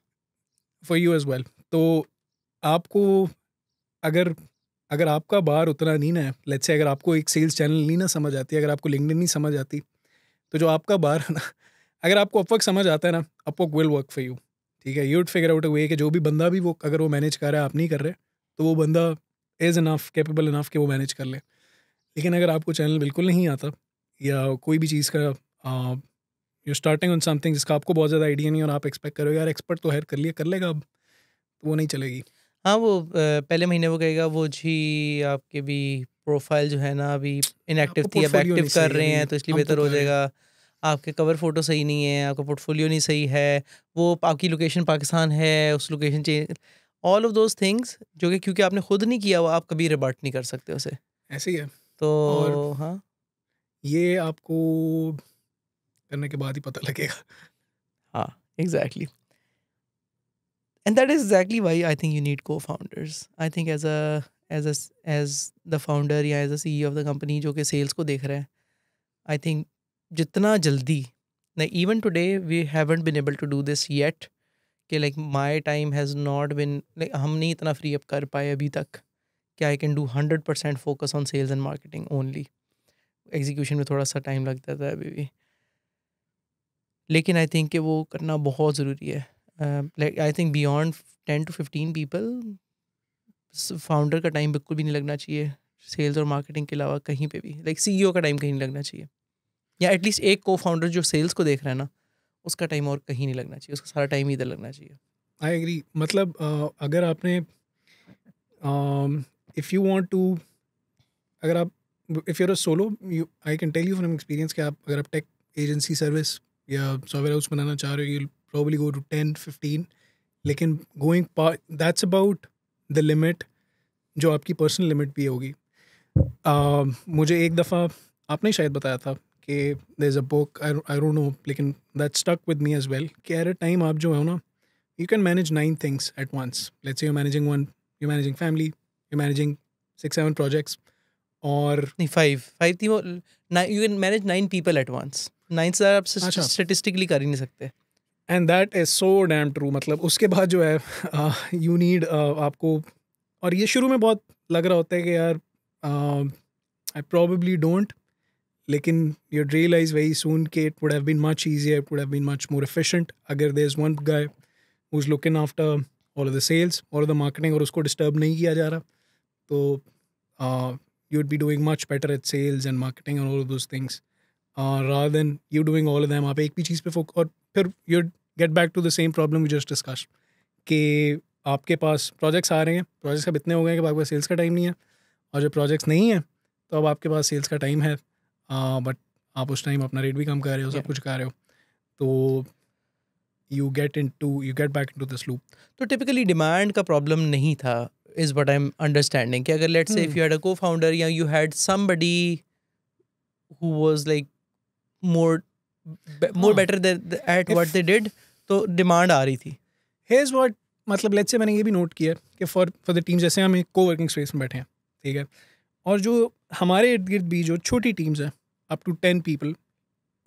फॉर यू एज वेल. तो आपको अगर आपका बार उतना नहीं ना है, लेट्स से अगर आपको एक सेल्स चैनल नहीं ना समझ आती, अगर आपको लिंक्डइन नहीं समझ आती, तो जो आपका बार है ना, अगर आपको अपवर्क समझ आता है ना, Upwork will work for you. ठीक है, you would figure out a way कि जो भी बंदा भी वो अगर वो मैनेज कर रहा है, आप नहीं कर रहे, तो वो बंदा इज़ इनफ कैपेबल इनफ कि वो मैनेज कर ले. लेकिन अगर आपको चैनल बिल्कुल नहीं आता, या कोई भी चीज़ का यू स्टार्टिंग ऑन समथिंग जिसका आपको बहुत ज़्यादा आइडिया नहीं, और आप एक्सपेक्ट करो यार एक्सपर्ट तो हायर कर लेगा अब, तो वो नहीं चलेगी. हाँ वो पहले महीने वो कहेगा वो जी आपके भी प्रोफाइल जो है ना अभी इनएक्टिव थी, अब portfolio एक्टिव नहीं कर सही, रहे हैं अभी तो इसलिए हम तो बेहतर हो कर रहे हैं. जाएगा. आपके कवर फोटो सही नहीं है, आपका पोर्टफोलियो नहीं सही है, वो आपकी लोकेशन पाकिस्तान है, उस location change, all of those things जो कि क्योंकि आपने खुद नहीं किया वो आप कभी रिबर्ट नहीं कर सकते उसे. ऐसे ही है. तो और हाँ ये आपको करने के बाद ही पता लगेगा. हाँ exactly. And that is exactly why I think you need co-founders. I think as the founder या as a CEO of the company जो कि sales को देख रहा है, I think जितना जल्दी, like even today we haven't been able to do this yet, कि like my time has not been, like हम नहीं इतना free up कर पाए अभी तक कि I can do 100% focus on sales and marketing only. Execution में थोड़ा सा time लगता था अभी भी, लेकिन I think कि वो करना बहुत ज़रूरी है. Like I think beyond 10 to 15 people, founder का टाइम बिल्कुल भी नहीं लगना चाहिए सेल्स और मार्केटिंग के अलावा कहीं पे भी. लाइक सीईओ का टाइम कहीं नहीं लगना चाहिए, या एटलीस्ट एक को फाउंडर जो सेल्स को देख रहा है ना उसका टाइम और कहीं नहीं लगना चाहिए, उसका सारा टाइम इधर लगना चाहिए. I agree. मतलब अगर आपने इफ़ यू वांट टू, अगर आप if you're a solo, you I can tell you from experience कि आप अगर आप टेक एजेंसी सर्विस या सॉफ्टवेयर हाउस बनाना चाह रहे हो, यू प्रॉब्ली गो टू 10-15. लेकिन going that's about the limit, जो आपकी पर्सनल लिमिट भी होगी. मुझे एक दफ़ा आपने शायद बताया था कि there is a book, I don't know, लेकिन that stuck with me as well, कि एट अ टाइम आप जो है ना, you can manage 9 things at once. Let's say you managing one, you managing family, you managing 6-7 projects, और नहीं 5 थी वो. You can manage 9 people at once. 9 से आप अच्छा, स्टेटिस्टिकली कर ही नहीं सकते. And that is so damn true. मतलब उसके बाद जो है यू नीड आपको, और ये शुरू में बहुत लग रहा होता है कि यार आई प्रॉबेबली डोंट, लेकिन you'd realize very soon कि it would have been much easier, it would have been much more efficient अगर there's one guy who's looking after all of the sales, all of the marketing और उसको disturb नहीं किया जा रहा, तो you'd be doing much better at sales and marketing and all of those things rather than you doing all of them. आप एक भी चीज़ पे फोकस, और फिर you'd get back to the same problem we just discussed कि आपके पास projects आ रहे हैं, प्रोजेक्ट्स अब इतने हो गए हैं कि आपके पास सेल्स का टाइम नहीं है, और जब प्रोजेक्ट्स नहीं है तो अब आपके पास सेल्स का टाइम है, बट आप उस टाइम अपना रेट भी कम कर रहे हो, सब कुछ कर रहे हो, तो you get back into this loop. तो टिपिकली डिमांड का प्रॉब्लम नहीं था, is what I am understanding, कि अगर let's say if you had a co-founder या you had somebody who was like more better at what they did, तो demand आ रही थी. Here's what, मतलब लेट्स से मैंने ये भी नोट किया कि फॉर द टीम्स, जैसे हम एक को-वर्किंग स्पेस में बैठे हैं, ठीक है, और जो हमारे इर्द गिर्द भी जो छोटी टीम्स हैं अप टू 10 पीपल,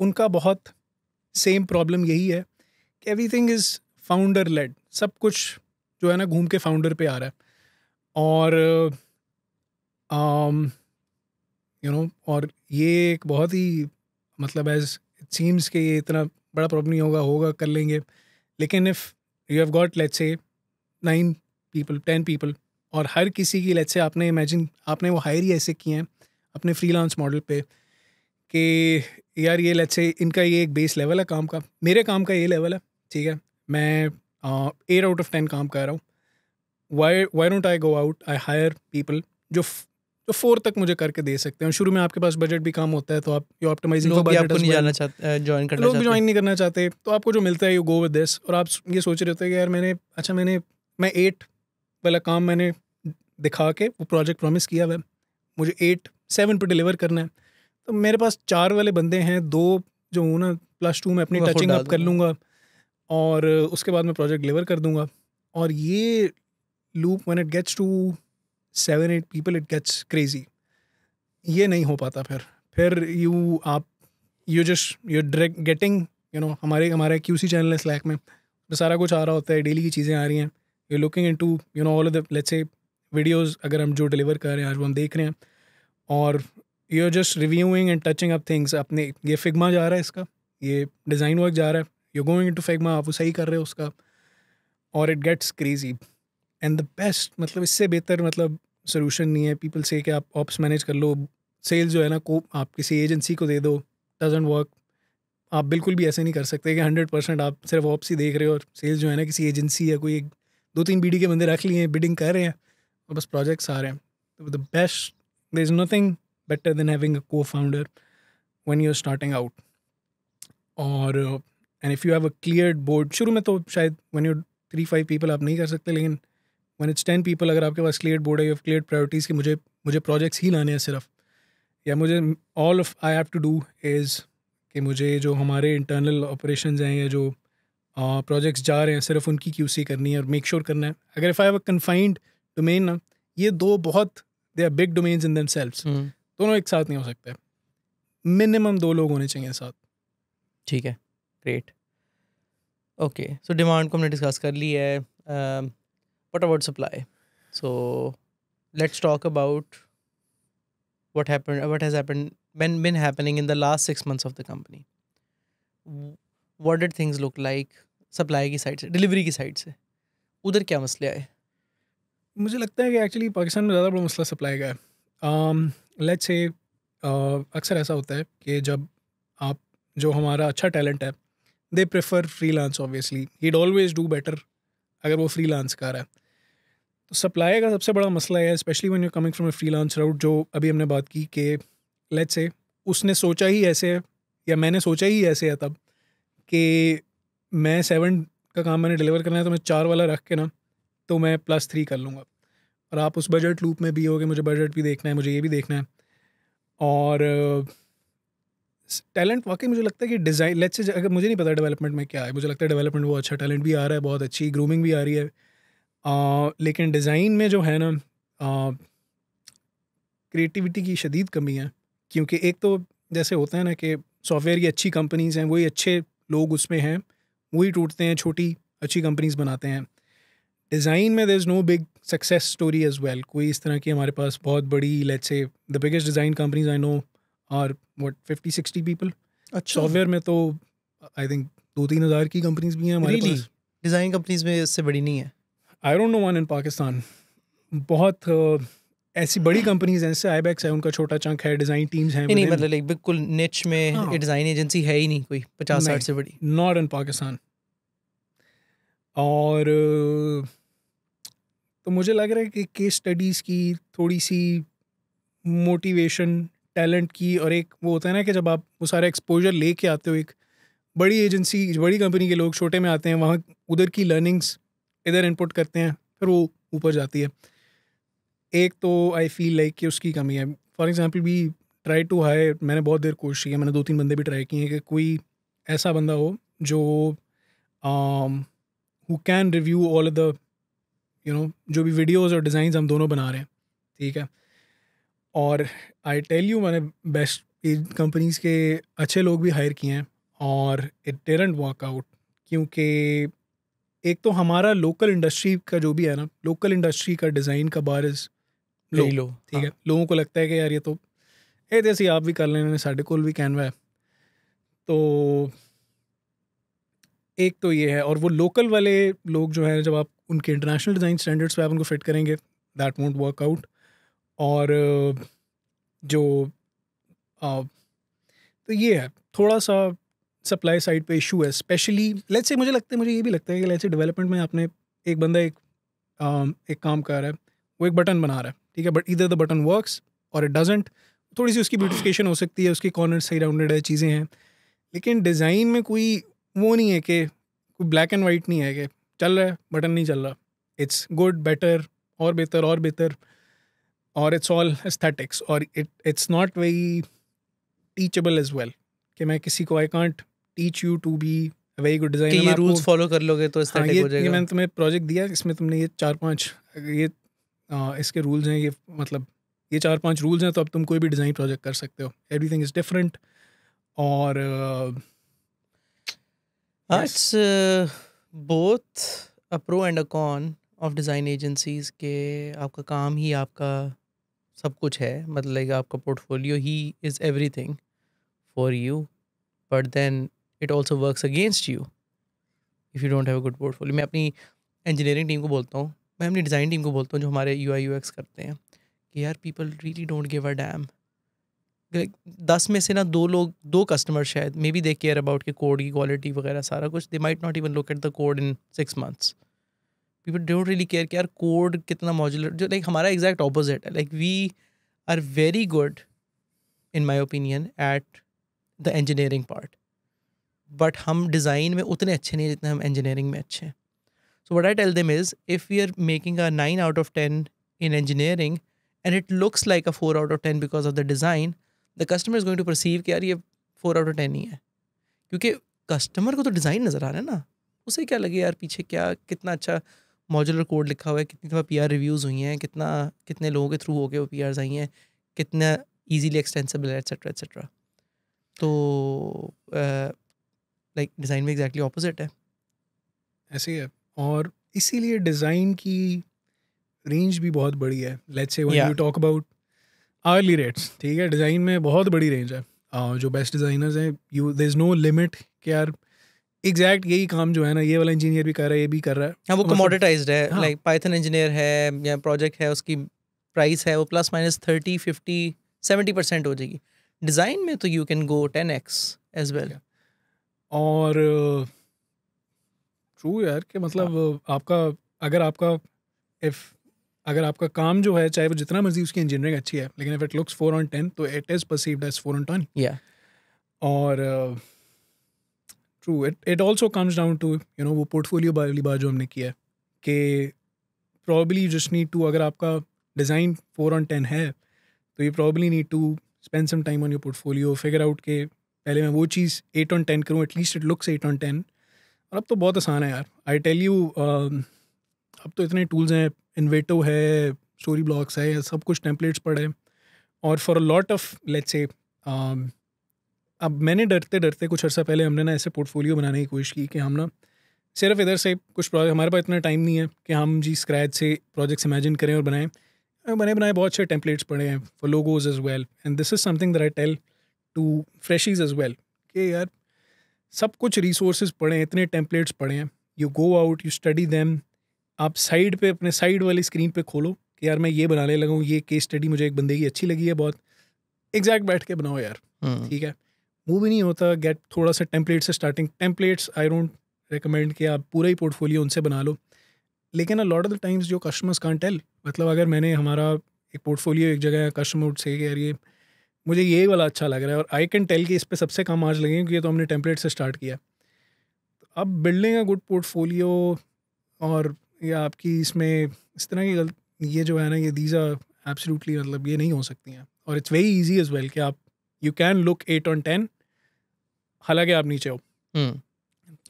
उनका बहुत सेम प्रॉब्लम यही है कि एवरीथिंग इज़ फाउंडर लेड, सब कुछ जो है ना घूम के फाउंडर पे आ रहा है, और और ये एक बहुत ही, मतलब एज इट सीम्स कि ये इतना बड़ा प्रॉब्लम नहीं होगा, कर लेंगे, लेकिन if you have got let's say 9 people 10 people, और हर किसी की लेट्स से आपने वो हायर ही ऐसे किए हैं अपने फ्रीलांस मॉडल पे कि यार ये लेट्स से इनका ये एक बेस लेवल है काम का, मेरे काम का ये लेवल है, ठीक है, मैं 8 आउट ऑफ 10 काम कर रहा हूँ, why don't I go out, I hire people जो 4 तक मुझे करके दे सकते हैं. शुरू में आपके पास बजट भी कम होता है, तो आप यू ऑप्टिमाइजिंग फॉर बजट, नहीं जाना चाहते, ज्वाइन करना लोग चाहते, ज्वाइन नहीं करना चाहते, तो आपको जो मिलता है यू गो विद दिस, और आप ये सोच रहे होते हैं कि यार मैं 8 वाला काम मैंने दिखा के वो प्रोजेक्ट प्रॉमिस किया हुआ है, मुझे 7 पे डिलीवर करना है, तो मेरे पास 4 वाले बंदे हैं, 2 जो हूँ ना +2 में अपनी टचिंग अप कर लूँगा, और उसके बाद मैं प्रोजेक्ट डिलीवर कर दूँगा. और ये loop when it gets to 7-8 people it gets crazy. ये नहीं हो पाता. फिर यू गेटिंग हमारा QC चैनल है स्लैक में, तो सारा कुछ आ रहा होता है, डेली की चीज़ें आ रही हैं, you looking into all of the let's say videos अगर हम जो डिलीवर कर रहे हैं आज वो हम देख रहे हैं, और you are just reviewing and touching up things. अपने ये फिग्मा जा रहा है, इसका ये डिज़ाइन वर्क जा रहा है, यू गोइंग इनटू फिग्मा, आप वो सही कर रहे हो उसका, और it gets crazy. And the best, मतलब इससे बेहतर मतलब सोल्यूशन नहीं है पीपल से कि आप ऑप्स मैनेज कर लो, सेल्स जो है ना को आप किसी एजेंसी को दे दो, डजंट वर्क. आप बिल्कुल भी ऐसे नहीं कर सकते कि 100% आप सिर्फ ऑप्स ही देख रहे हो, और सेल्स जो है ना किसी एजेंसी या कोई 2-3 BD के बंदे रख लिए हैं, बिडिंग कर रहे हैं, और बस प्रोजेक्ट्स आ रहे हैं. तो the best, there is nothing better than having a co-founder when you are starting out. और and if you have a clear board, शुरू में तो शायद व्हेन यू 3-5 पीपल आप नहीं कर सकते, लेकिन व्हेन इट्स 10 पीपल, अगर आपके पास क्लियर बोर्ड है, यू हैव क्लियर प्रायोरिटीज़ कि मुझे प्रोजेक्ट्स ही लाने हैं सिर्फ, या मुझे all of I have to do is कि मुझे जो हमारे इंटरनल ऑपरेशंस हैं या जो प्रोजेक्ट्स जा रहे हैं सिर्फ उनकी QC करनी है और मेक श्योर करना है. अगर if I have a confined domain ना, ये 2 बहुत they are big domains in themselves, दोनों एक साथ नहीं हो सकते, मिनिमम 2 लोग होने चाहिए साथ. ठीक है, ग्रेट. ओके, सो डिमांड को हमने डिस्कस कर ली है. What about supply? So let's talk about what has been happening in the last 6 months of the company. What did things look like supply की साइड से, डिलीवरी की side से, उधर क्या मसले आए? मुझे लगता है कि एक्चुअली पाकिस्तान में ज़्यादा बड़ा मसला सप्लाई का है. लेट्स से अक्सर ऐसा होता है कि जब आप जो हमारा अच्छा टैलेंट है, they prefer freelance. Obviously he'd always do better अगर वो फ्रीलांस कर रहा है. तो सप्लाई का सबसे बड़ा मसला है, specially when you coming from a freelance route, जो अभी हमने बात की कि लेट्स से उसने सोचा ही ऐसे है, या मैंने सोचा ही ऐसे है तब कि मैं 7 का काम मैंने डिलीवर करना है, तो मैं 4 वाला रख के ना तो मैं +3 कर लूँगा. और आप उस बजट लूप में भी हो कि मुझे बजट भी देखना है, मुझे ये भी देखना है. और टैलेंट वाकई मुझे लगता है कि डिज़ाइन, लेट्स से अगर मुझे नहीं पता डेवलपमेंट में क्या है, मुझे लगता है डेवलपमेंट वो अच्छा टैलेंट भी आ रहा है, बहुत अच्छी ग्रूमिंग भी आ रही है, लेकिन डिज़ाइन में जो है ना क्रिएटिविटी की शदीद कमी है. क्योंकि एक तो जैसे होता है ना कि सॉफ्टवेयर की अच्छी कंपनीज़ हैं, वही अच्छे लोग उसमें हैं, वही टूटते हैं, छोटी अच्छी कंपनीज़ बनाते हैं. डिज़ाइन में there is no big success story as well. कोई इस तरह की हमारे पास बहुत बड़ी, let's say the biggest design companies I know are what 50-60 people. अच्छा, सॉफ्टवेयर में तो आई थिंक 2-3 हज़ार की कंपनीज भी हैं हमारे रियली पास. डिज़ाइन कंपनीज में इससे बड़ी नहीं है? I don't no one in Pakistan. बहुत ऐसी बड़ी कंपनीज हैं, जैसे आईबैक्स है, उनका छोटा चंक है, डिज़ाइन टीम्स हैं नहीं within. मतलब लाइक बिल्कुल निच में हाँ. डिज़ाइन एजेंसी है ही नहीं कोई 50-60 से बड़ी? Not in Pakistan. और तो मुझे लग रहा है कि केस स्टडीज़ की थोड़ी सी मोटिवेशन, टैलेंट की, और एक वो होता है ना कि जब आप वो सारा एक्सपोजर लेके आते हो, एक बड़ी एजेंसी, बड़ी कंपनी के लोग छोटे में आते हैं, वहाँ उधर की लर्निंग्स इधर इनपुट करते हैं, फिर वो ऊपर जाती है. एक तो आई फील लाइक कि उसकी कमी है. फॉर एग्जांपल भी ट्राई टू हायर, मैंने बहुत देर कोशिश की है, मैंने 2-3 बंदे भी ट्राई किए हैं कि कोई ऐसा बंदा हो जो who can review all the जो भी वीडियोस और डिज़ाइंस हम दोनों बना रहे हैं, ठीक है. और आई टेल यू, मैंने बेस्ट कंपनीज़ के अच्छे लोग भी हायर किए हैं और इट डिडंट वर्क आउट. क्योंकि एक तो हमारा लोकल इंडस्ट्री का जो भी है ना, लोकल इंडस्ट्री का डिज़ाइन का बार इज़ लो, वेरी लो, ठीक है. लोगों को लगता है कि यार ये तो जैसे आप भी कर लेने, साढ़े कोल भी कैनवा है. तो एक तो ये है. और वो लोकल वाले लोग जो हैं, जब आप उनके इंटरनेशनल डिज़ाइन स्टैंडर्ड्स पे आप उनको फिट करेंगे, दैट वोंट वर्क आउट. और जो तो ये है थोड़ा सा सप्लाई साइड पे इशू है. स्पेशली लेट्स से मुझे ये भी लगता है कि लेट्स से डेवलपमेंट में आपने एक बंदा एक काम कर रहा है, वो एक बटन बना रहा है, ठीक है, बट इधर द बटन वर्क्स और इट डजंट. थोड़ी सी उसकी ब्यूटिफिकेशन हो सकती है, उसकी कॉर्नर सही राउंडेड है, चीज़ें हैं, लेकिन डिज़ाइन में कोई वो नहीं है कि कोई ब्लैक एंड वाइट नहीं है कि चल रहा है बटन नहीं चल रहा. इट्स गुड, बेटर, और बेहतर, और बेहतर, और इट्स ऑल एस्थेटिक्स. और it's not very teachable as well, कि मैं किसी को, I can't teach you to be a very good कि डिज़ाइनर. ये रूल्स फॉलो कर लोगे तो हाँ, एस्थेटिक हो ये जाएगा. मैंने तुम्हें प्रोजेक्ट दिया, इसमें तुमने ये 4-5 ये इसके रूल्स हैं, ये मतलब ये 4-5 रूल्स हैं, तो अब तुम कोई भी डिज़ाइन प्रोजेक्ट कर सकते हो. Everything is different. और हाँ, yes. It's both a pro and a con of design agencies के. आपका काम ही आपका सब कुछ है, मतलब like आपका पोर्टफोलियो ही is everything for you, but then it also works against you if you don't have a good portfolio. मैं अपनी इंजीनियरिंग टीम को बोलता हूँ, मैं अपनी डिज़ाइन टीम को बोलता हूँ जो हमारे UI UX करते हैं, कि यार people really don't give a damn. 10 में से ना 2 कस्टमर शायद maybe they care about के कोड की क्वालिटी वगैरह सारा कुछ. They might not even look at the code in 6 months. People don't really care कि यार कोड कितना मॉड्यूलर, जो लाइक हमारा एग्जैक्ट ऑपोजिट है. Like we are very good in my opinion at the engineering part, but हम design में उतने अच्छे नहीं हैं जितने हम इंजीनियरिंग में अच्छे हैं. So what I tell them is, if we are making a 9 out of 10 in engineering and it looks like a 4 out of 10 because of the design, the customer is going to perceive कि यार ये 4 out of 10 ही है, क्योंकि customer को तो design नज़र आ रहा है ना. उसे क्या लगे यार पीछे क्या कितना अच्छा मॉड्यूलर कोड लिखा हुआ है, कितनी दफ़ा PR रिव्यूज़ हुई हैं, कितने लोगों के थ्रू होके वो PRs आई हैं, कितना ईजीली एक्सटेंसिबल है, एट्सेट्रा एट्सेट्रा. तो लाइक डिज़ाइन में एग्जैक्टली ऑपोजिट है. ऐसे ही है. और इसीलिए डिज़ाइन की रेंज भी बहुत बड़ी है. Let's say when Yeah. You talk about hourly rates, ठीक है, डिज़ाइन में बहुत बड़ी रेंज है. जो बेस्ट डिज़ाइनर्स हैं, you there is no limit कि यार एग्जैक्ट यही काम जो है ना, ये वाला इंजीनियर भी कर रहा है, ये भी कर रहा है. हाँ, वो मतलब कमोडिटाइज्ड है. हाँ. लाइक पाइथन इंजीनियर है या प्रोजेक्ट है, उसकी प्राइस है वो +-30, 50, 70% हो जाएगी. डिज़ाइन में तो you can go 10x as well. और ट्रू यार कि मतलब आपका अगर आपका काम जो है, चाहे वो जितना मर्जी उसकी इंजीनियरिंग अच्छी है, लेकिन इफ इट लुक्स 4 on 10 तो it is perceived as 4 on 10. या और true, it also comes down to वो पोर्टफोलियो वाली बात जो हमने किया है कि probably you just need to, अगर आपका डिज़ाइन 4 on 10 है तो you probably need to spend some time on your portfolio, figure out के पहले मैं वो चीज़ 8 on 10 करूँ, एटलीस्ट इट लुक्स 8 on 10. और अब तो बहुत आसान है यार. आई टेल यू, अब तो इतने टूल्स हैं, इन्वेटो है, स्टोरी ब्लॉक्स है, सब कुछ टेम्पलेट्स पड़े हैं. और for a lot of let's say अब मैंने डरते डरते कुछ अर्सा पहले हमने ना ऐसे पोर्टफोलियो बनाने की कोशिश की कि हम ना सिर्फ इधर से कुछ प्रोजेक्ट, हमारे पास इतना टाइम नहीं है कि हम जी स्क्रैच से प्रोजेक्ट्स इमेजिन करें और बनाएं. बने बनाए बहुत अच्छे टेम्पलेट्स पड़े हैं for logos as well. And this is something that I tell to freshies as well कि यार सब कुछ रिसोर्सेज पड़े हैं, इतने टेम्पलेट्स पड़े हैं, you go out, you study them, आप साइड पे अपने साइड वाली स्क्रीन पे खोलो कि यार मैं ये बनाने लगा हूँ, ये केस स्टडी मुझे एक बंदे की अच्छी लगी है बहुत, एग्जैक्ट बैठ के बनाओ यार, ठीक है। वो भी नहीं होता, गेट थोड़ा सा टेम्पलेट से starting, templates I don't recommend कि आप पूरा ही पोर्टफोलियो उनसे बना लो, लेकिन अ लॉट ऑफ द टाइम्स जो कस्टमर्स कांट टेल, मतलब अगर मैंने हमारा एक पोर्टफोलियो एक जगह कस्टमर से कि यार ये मुझे ये वाला अच्छा लग रहा है और आई कैन टेल कि इस पे सबसे कम मार्ज लगेंगे क्योंकि ये तो हमने टेम्पलेट से स्टार्ट किया। तो अब बिल्डिंग अ गुड पोर्टफोलियो और ये आपकी इसमें इस तरह की ये जो है ना, ये दीज आर एब्सोल्युटली, मतलब ये नहीं हो सकती हैं। और it's very easy as well कि आप यू कैन लुक 8 on 10 हालांकि आप नीचे हो,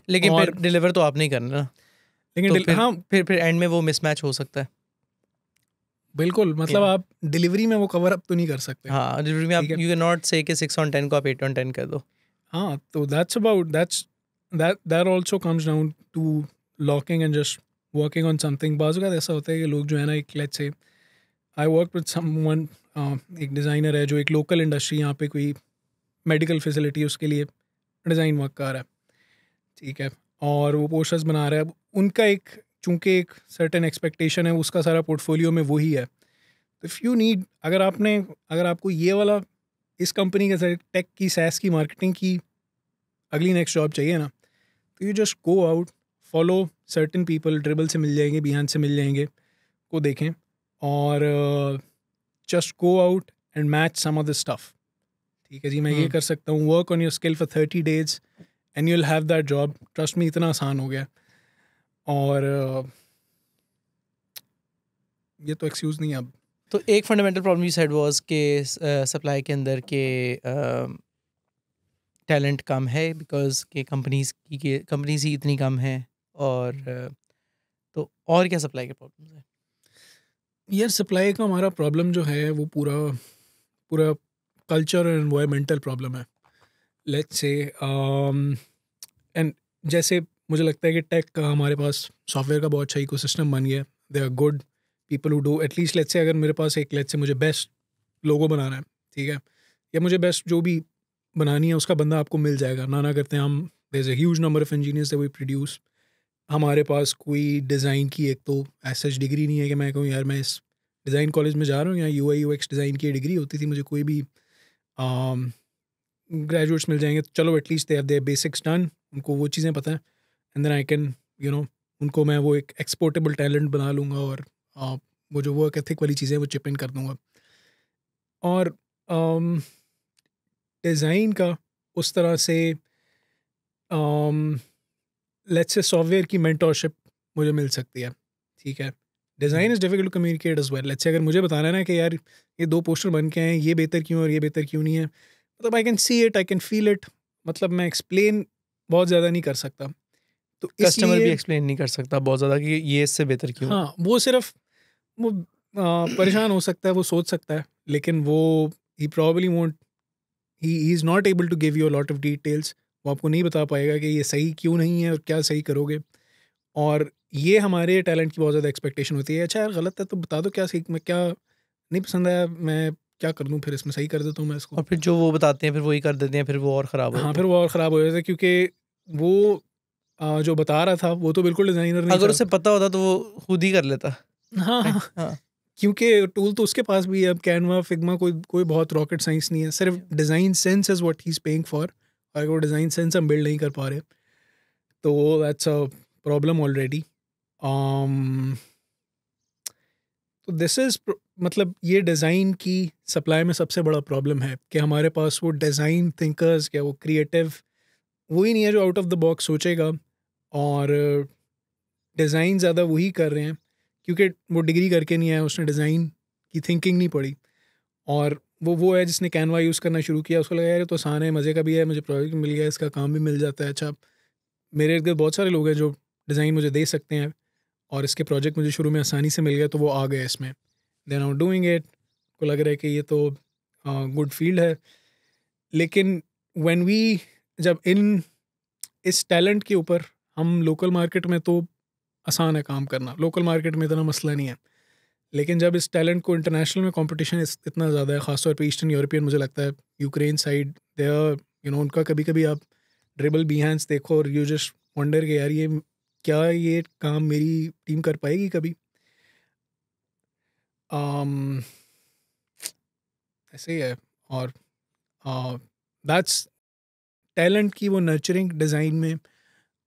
लेकिन और फिर डिलीवर तो आप नहीं करना ना, लेकिन तो फिर हाँ फिर एंड में वो मिसमैच हो सकता है। बिल्कुल, मतलब आप डिलीवरी में वो कवर अप तो नहीं कर सकते। हाँ, डिलीवरी में आप ठीक है। यू कैन नॉट से कि 6 on 10 को आप 8 on 10 कर दो। हाँ, तो that also comes down to locking and just working on something. बाज़ औक़ात ऐसा होता है कि लोग जो है ना, एक let's say I work with someone, एक डिज़ाइनर है जो एक लोकल इंडस्ट्री यहाँ पे कोई मेडिकल फैसिलिटी उसके लिए डिज़ाइन वर्क कर रहा है, ठीक है, और वो पोस्टर्स बना रहा है। अब उनका एक चूँकि एक सर्टेन एक्सपेक्टेशन है, उसका सारा पोर्टफोलियो में वही है। तो इफ़ यू नीड, अगर आपको ये वाला इस कंपनी के साथ टेक की सैस की मार्केटिंग की अगली नेक्स्ट जॉब चाहिए ना, तो you just go out, follow certain people, Dribbble से मिल जाएंगे, बिहान से मिल जाएंगे, को देखें और just go out and match some of the stuff. ठीक है जी, मैं ये कर सकता हूँ, work on your skill for 30 days and you will have that job. Trust me, इतना आसान हो गया। और ये तो एक्सक्यूज़ नहीं है अब। तो एक fundamental problem you said was कि सप्लाई के अंदर के टैलेंट कम है बिकॉज के कंपनीज ही इतनी कम है, और तो और क्या सप्लाई के प्रॉब्लम्स हैं? यार सप्लाई का हमारा प्रॉब्लम जो है वो पूरा कल्चर और एनवायरमेंटल प्रॉब्लम है। लेट्स से एंड जैसे मुझे लगता है कि टेक का हमारे पास सॉफ्टवेयर का बहुत अच्छा इकोसिस्टम बन गया। They are good people who do at least, let's say अगर मेरे पास एक लेट्स से मुझे बेस्ट लोगो बनाना है, ठीक है, या मुझे बेस्ट जो भी बनानी है उसका बंदा आपको मिल जाएगा। ना करते हैं हम, there is a huge number of engineers that we produce. हमारे पास कोई डिज़ाइन की एक तो ऐसा डिग्री नहीं है कि मैं कहूँ यार मैं इस डिज़ाइन कॉलेज में जा रहा हूँ, या UI UX डिज़ाइन की डिग्री होती थी मुझे, कोई भी ग्रेजुएट्स मिल जाएंगे तो चलो at least they have their basics done, उनको वो चीज़ें पता है, एंड देन आई कैन उनको मैं वो एक एक्सपोर्टेबल टैलेंट बना लूँगा और वो जो वर्क एथिक वाली चीज़ें वो चिप इन कर दूँगा। और डिज़ाइन का उस तरह से लेट्स से सॉफ्टवेयर की मेंटोरशिप मुझे मिल सकती है, ठीक है। Design is difficult to communicate as well. Let's say अगर मुझे बताना है ना कि यार ये 2 पोस्टर बन के आए हैं, ये बेहतर क्यों और ये बेहतर क्यों नहीं है, मतलब I can see it, I can feel it, मतलब मैं एक्सप्लेन बहुत ज़्यादा नहीं कर सकता। तो कस्टमर भी एक्सप्लेन नहीं कर सकता बहुत ज़्यादा कि ये इससे बेहतर क्यों। हाँ, वो सिर्फ वो परेशान हो सकता है, वो सोच सकता है, लेकिन वो ही probably won't, he is not able to give you a lot of details. वो आपको नहीं बता पाएगा कि ये सही क्यों नहीं है और क्या सही करोगे। और ये हमारे टैलेंट की बहुत ज़्यादा एक्सपेक्टेशन होती है। अच्छा यार गलत है तो बता दो, क्या सीख, मैं क्या नहीं पसंद आया, मैं क्या कर दूँ, फिर इसमें सही कर देता हूँ मैं इसको। और फिर जो वो बताते हैं फिर वही कर देते हैं, फिर वो और ख़राब हो हाँ, जाता फिर है। वो और ख़राब हो जाता है क्योंकि वो जो बता रहा था वो तो बिल्कुल डिज़ाइनर नहीं अगर था। उसे पता होता तो वो खुद ही कर लेता। हाँ, हाँ, हाँ, क्योंकि टूल तो उसके पास भी है। अब कैनवा, फिग्मा कोई बहुत रॉकेट साइंस नहीं है, सिर्फ design sense is what he is paying for. और अगर वो डिज़ाइन सेंस हम बिल्ड नहीं कर पा रहे तो दैट्स अ प्रॉब्लम ऑलरेडी। तो दिस इज़ मतलब ये डिज़ाइन की सप्लाई में सबसे बड़ा प्रॉब्लम है कि हमारे पास वो डिज़ाइन थिंकर्स, क्या वो क्रिएटिव वही नहीं है जो आउट ऑफ द बॉक्स सोचेगा। और डिज़ाइन ज़्यादा वही कर रहे हैं क्योंकि वो डिग्री करके नहीं आया, उसने डिज़ाइन की थिंकिंग नहीं पढ़ी। और वो है जिसने कैनवा यूज़ करना शुरू किया, उसको लगा यार ये तो आसान है, मज़े का भी है, मुझे प्रोजेक्ट मिल गया, इसका काम भी मिल जाता है। अच्छा, मेरे इर्द गिर्द बहुत सारे लोग हैं जो डिज़ाइन मुझे दे सकते हैं और इसके प्रोजेक्ट मुझे शुरू में आसानी से मिल गया तो वो आ गए इसमें, देन आउट डूइंग इट, को लग रहा है कि ये तो गुड फील्ड है। लेकिन व्हेन वी जब इस टैलेंट के ऊपर, हम लोकल मार्केट में तो आसान है काम करना, लोकल मार्केट में इतना मसला नहीं है, लेकिन जब इस टैलेंट को इंटरनेशनल में कंपटीशन इतना ज़्यादा है, ख़ासतौर पे ईस्टर्न यूरोपियन, मुझे लगता है यूक्रेन साइड उनका कभी कभी आप ड्रिबल बिहेंस देखो और यू जस्ट वंडर कि यार ये क्या ये काम मेरी टीम कर पाएगी कभी। um, ऐसे ही है। और दैट्स टैलेंट की वो नर्चरिंग डिज़ाइन में,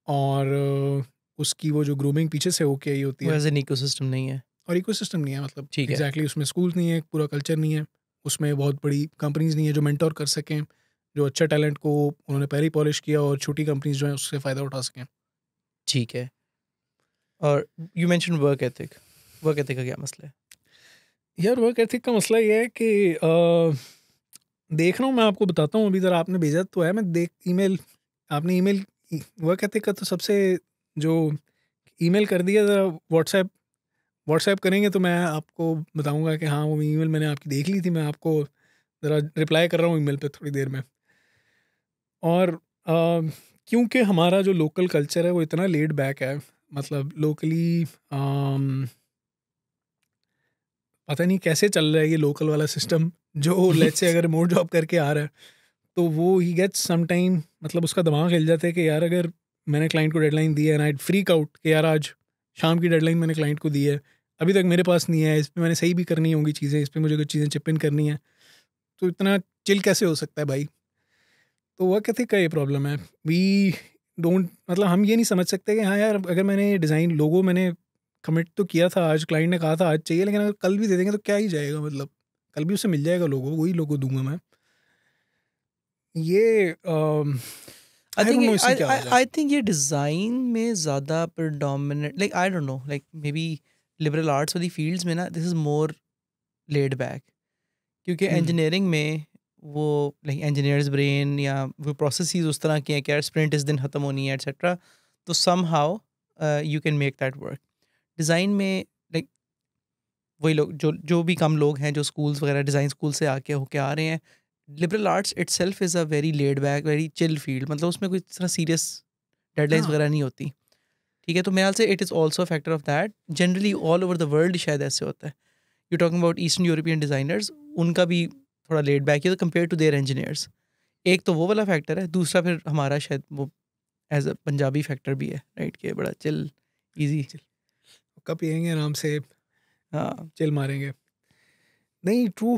और उसकी वो जो ग्रूमिंग पीछे से होके आई होती वो है, एज एन इकोसिस्टम नहीं है। और इकोसिस्टम नहीं है, मतलब ठीक है। एग्जैक्टली उसमें स्कूल नहीं है, पूरा कल्चर नहीं है, उसमें बहुत बड़ी कंपनीज नहीं है जो मेंटोर कर सकें, जो अच्छा टैलेंट को उन्होंने पहले ही पॉलिश किया और छोटी कंपनीज जो हैं उससे फ़ायदा उठा सकें। ठीक है। और यू मेंशन वर्क एथिक का क्या मसला है? यार वर्क एथिक का मसला ये है कि देख रहा हूँ, मैं आपको बताता हूँ, अभी ज़रा आपने भेजा तो है, मैं देख ईमेल, आपने ईमेल, वर्क एथिक का तो सबसे जो ईमेल कर दिया, ज़रा व्हाट्सएप करेंगे तो मैं आपको बताऊंगा कि हाँ वो ईमेल मैंने आपकी देख ली थी, मैं आपको ज़रा रिप्लाई कर रहा हूँ ईमेल पे थोड़ी देर में। और क्योंकि हमारा जो लोकल कल्चर है वो इतना लेड बैक है, मतलब लोकली पता नहीं कैसे चल रहा है ये लोकल वाला सिस्टम, जो लेट्स से अगर रिमोट जॉब करके आ रहा है तो वो ही गेट्स सम टाइम, मतलब उसका दिमाग हिल जाता है कि यार अगर मैंने क्लाइंट को डेडलाइन दी है एंड आई फ्रीक आउट कि यार आज शाम की डेडलाइन मैंने क्लाइंट को दी है, अभी तक मेरे पास नहीं है, इस पर मैंने सही भी करनी होंगी चीज़ें, इस पर मुझे कुछ चीज़ें चिप इन करनी है, तो इतना चिल कैसे हो सकता है भाई। तो वर्क एथिक का ये प्रॉब्लम है, वी डोंट, मतलब हम ये नहीं समझ सकते कि हाँ यार अगर मैंने डिज़ाइन लोगो मैंने कमिट तो किया था, आज क्लाइंट ने कहा था आज चाहिए, लेकिन अगर कल भी दे देंगे तो क्या ही जाएगा, मतलब कल भी उसे मिल जाएगा लोगो, वही लोगो दूंगा मैं। ये आई आई डोंट नो थिंक इससे क्या हो जाए। आई थिंक ये डिज़ाइन में ज़्यादा predominant, like I don't no, like may be liberal arts वाली फील्ड्स में ना this is more laid back, क्योंकि इंजीनियरिंग में वो लाइक इंजीनियर्स ब्रेन या वो प्रोसेसेस उस तरह की हैं कि यार स्प्रिंट इस दिन ख़त्म होनी है एट्सेट्रा, तो somehow you can make that work. Design में लाइक वही लोग जो जो भी कम लोग हैं जो स्कूल्स वगैरह डिज़ाइन स्कूल से आके होके आ रहे हैं, liberal arts itself is a very laid back very chill field, मतलब उसमें कोई इस तरह सीरियस डेडलाइंस हाँ वगैरह नहीं होती। ठीक है, तो मेरे ख्याल से it is also factor of that, generally all over the world शायद ऐसे होता है। You talking about eastern European designers, उनका भी थोड़ा लेड बैक है कंपेयर टू देयर इंजीनियर्स। एक तो वो वाला फैक्टर है, दूसरा फिर हमारा शायद वो एज अ पंजाबी फैक्टर भी है, राइट, कि बड़ा चिल ईजी। कब पियेंगे आराम से, हाँ चिल मारेंगे। नहीं ट्रू,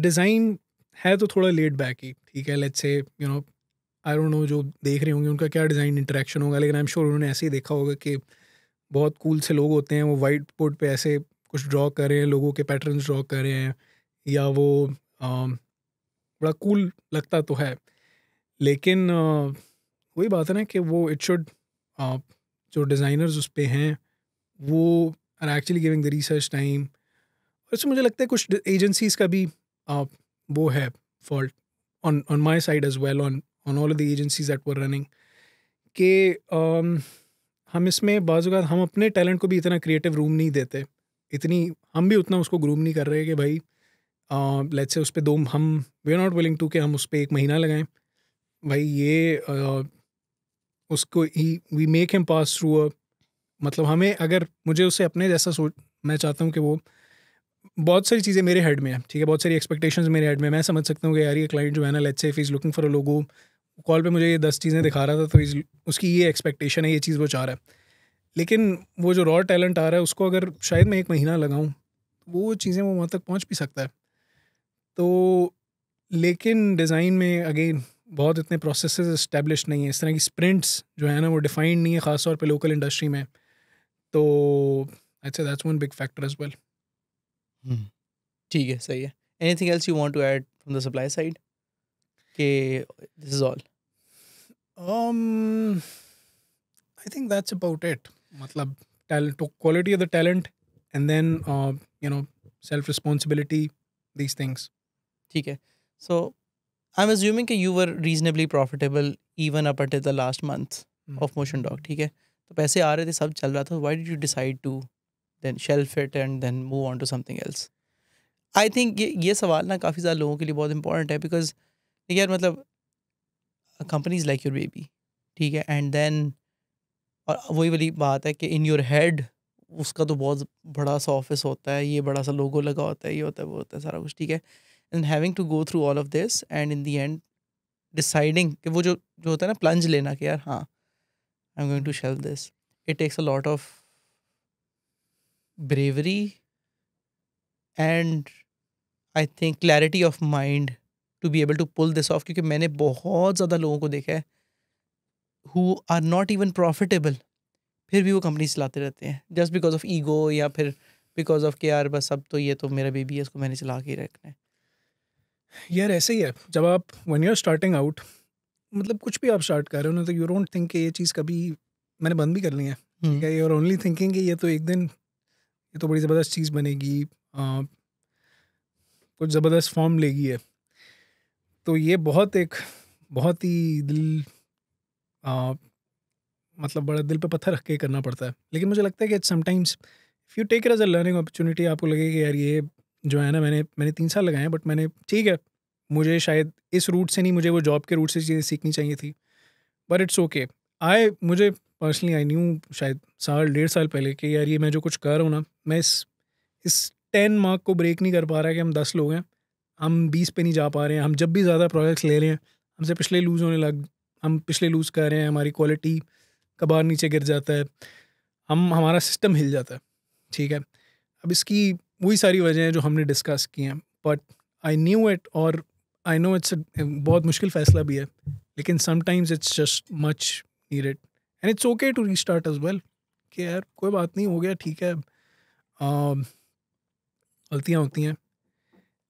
डिज़ाइन है तो थोड़ा लेड बैक ही, ठीक है, लेट्स से आई डोंट नो जो देख रहे होंगे उनका क्या डिज़ाइन इंटरेक्शन होगा, लेकिन आई एम श्योर उन्होंने ऐसे ही देखा होगा कि बहुत कूल से लोग होते हैं, वो वाइट बोर्ड पे ऐसे कुछ ड्रॉ कर रहे हैं, लोगों के पैटर्न्स ड्रॉ कर रहे हैं, या वो बड़ा कूल लगता तो है, लेकिन वही बात है ना कि वो इट शुड, जो डिज़ाइनर्स उस पे हैं वो are actually giving the research time. और इसमें मुझे लगता है कुछ एजेंसीज़ का भी वो है fault on my side as well, on all of the agencies that were running, कि हम इसमें बाज़ औक़ात हम अपने टैलेंट को भी इतना क्रिएटिव रूम नहीं देते, इतनी हम भी उतना उसको ग्रूम नहीं कर रहे कि भाई लेट्स से उस पे दो हम we are not willing to कि हम उस पे एक महीना लगाएं, भाई ये उसको ही we make him pass through a, मतलब हमें अगर मुझे उससे अपने जैसा सोच, मैं चाहता हूँ कि वो बहुत सारी चीज़ें मेरे हेड में है, ठीक है, बहुत सारी एक्सपेक्टेशंस मेरे हेड में, मैं समझ सकता हूँ कि यार ये क्लाइंट जो है ना, let's say if is looking for a logo, call पे मुझे ये 10 चीज़ें दिखा रहा था, तो उसकी ये एक्सपेक्टेशन है, ये चीज़ वो चाह रहा है, लेकिन वो जो रॉ टैलेंट आ रहा है उसको अगर शायद मैं एक महीना लगाऊँ, वो चीज़ें वो वहाँ तक पहुँच भी सकता है। तो लेकिन डिज़ाइन में अगेन बहुत इतने प्रोसेसेस इस्टेब्लिश नहीं है, इस तरह की स्प्रिंट्स जो है ना वो डिफाइंड नहीं है, ख़ास तौर पे लोकल इंडस्ट्री में, तो अच्छा that's one big factor as well. ठीक है, सही है। Anything else you want to add from the supply side कि this is all? um I think that's about it, मतलब talent, quality of the talent, and then self responsibility, these things. ठीक है, सो I am assuming कि you were reasonably profitable even up till the last month of motion dog, ठीक है, तो पैसे आ रहे थे, सब चल रहा था, why did you decide to then shelf it and then move on to something else? I think ये सवाल ना काफ़ी ज़्यादा लोगों के लिए बहुत इंपॉर्टेंट है, बिकॉज यार मतलब कंपनीज लाइक योर बेबी, ठीक है, एंड देन और वही वाली बात है कि इन योर हेड उसका तो बहुत बड़ा सा ऑफिस होता है, ये बड़ा सा लोगो लगा होता है, ये होता है वो होता है सारा कुछ, ठीक है, and having to go through all of this and in the end deciding कि वो जो जो होता है ना प्लंज लेना कि यार हाँ I am going to shelve this, it takes a lot of bravery and I think clarity of mind to be able to pull this off, क्योंकि मैंने बहुत ज़्यादा लोगों को देखा है who are not even profitable, फिर भी वो कंपनी चलाते रहते हैं just because of ego या फिर because of कि यार बस अब तो ये तो मेरा बेबी है, इसको मैंने चला के ही रखना है. यार ऐसे ही है जब आप वन यूर स्टार्टिंग आउट, मतलब कुछ भी आप स्टार्ट कर रहे हो ना, तो यू डोंट थिंक कि ये चीज़ कभी मैंने बंद भी करनी है. ठीक है, यू आर ओनली थिंकिंग कि ये तो एक दिन ये तो बड़ी ज़बरदस्त चीज़ बनेगी, कुछ ज़बरदस्त फॉर्म लेगी है. तो ये बहुत ही दिल मतलब बड़ा दिल पे पत्थर रख के करना पड़ता है. लेकिन मुझे लगता है कि sometimes if you take it as a learning opportunity, आपको लगे कि यार ये जो है ना, मैंने 3 साल लगाए हैं, बट मैंने ठीक है, मुझे शायद इस रूट से नहीं, मुझे वो जॉब के रूट से चीज़ें सीखनी चाहिए थी, बट इट्स ओके. मुझे पर्सनली आई न्यू शायद 1.5 साल पहले कि यार ये मैं जो कुछ कर रहा हूँ ना, मैं इस 10 मार्क को ब्रेक नहीं कर पा रहा है कि हम 10 लोग हैं, हम 20 पे नहीं जा पा रहे हैं. हम जब भी ज़्यादा प्रोजेक्ट्स ले रहे हैं, हम पिछले लूज़ कर रहे हैं, हमारी क्वालिटी का बार नीचे गिर जाता है, हमारा सिस्टम हिल जाता है. ठीक है, अब इसकी वही सारी वजह हैं जो हमने डिस्कस की हैं, बट आई न्यू इट, और आई नो इट्स बहुत मुश्किल फ़ैसला भी है, लेकिन sometimes it's just much needed and it's okay to restart as well. कि यार कोई बात नहीं, हो गया, ठीक है, गलतियाँ होती हैं.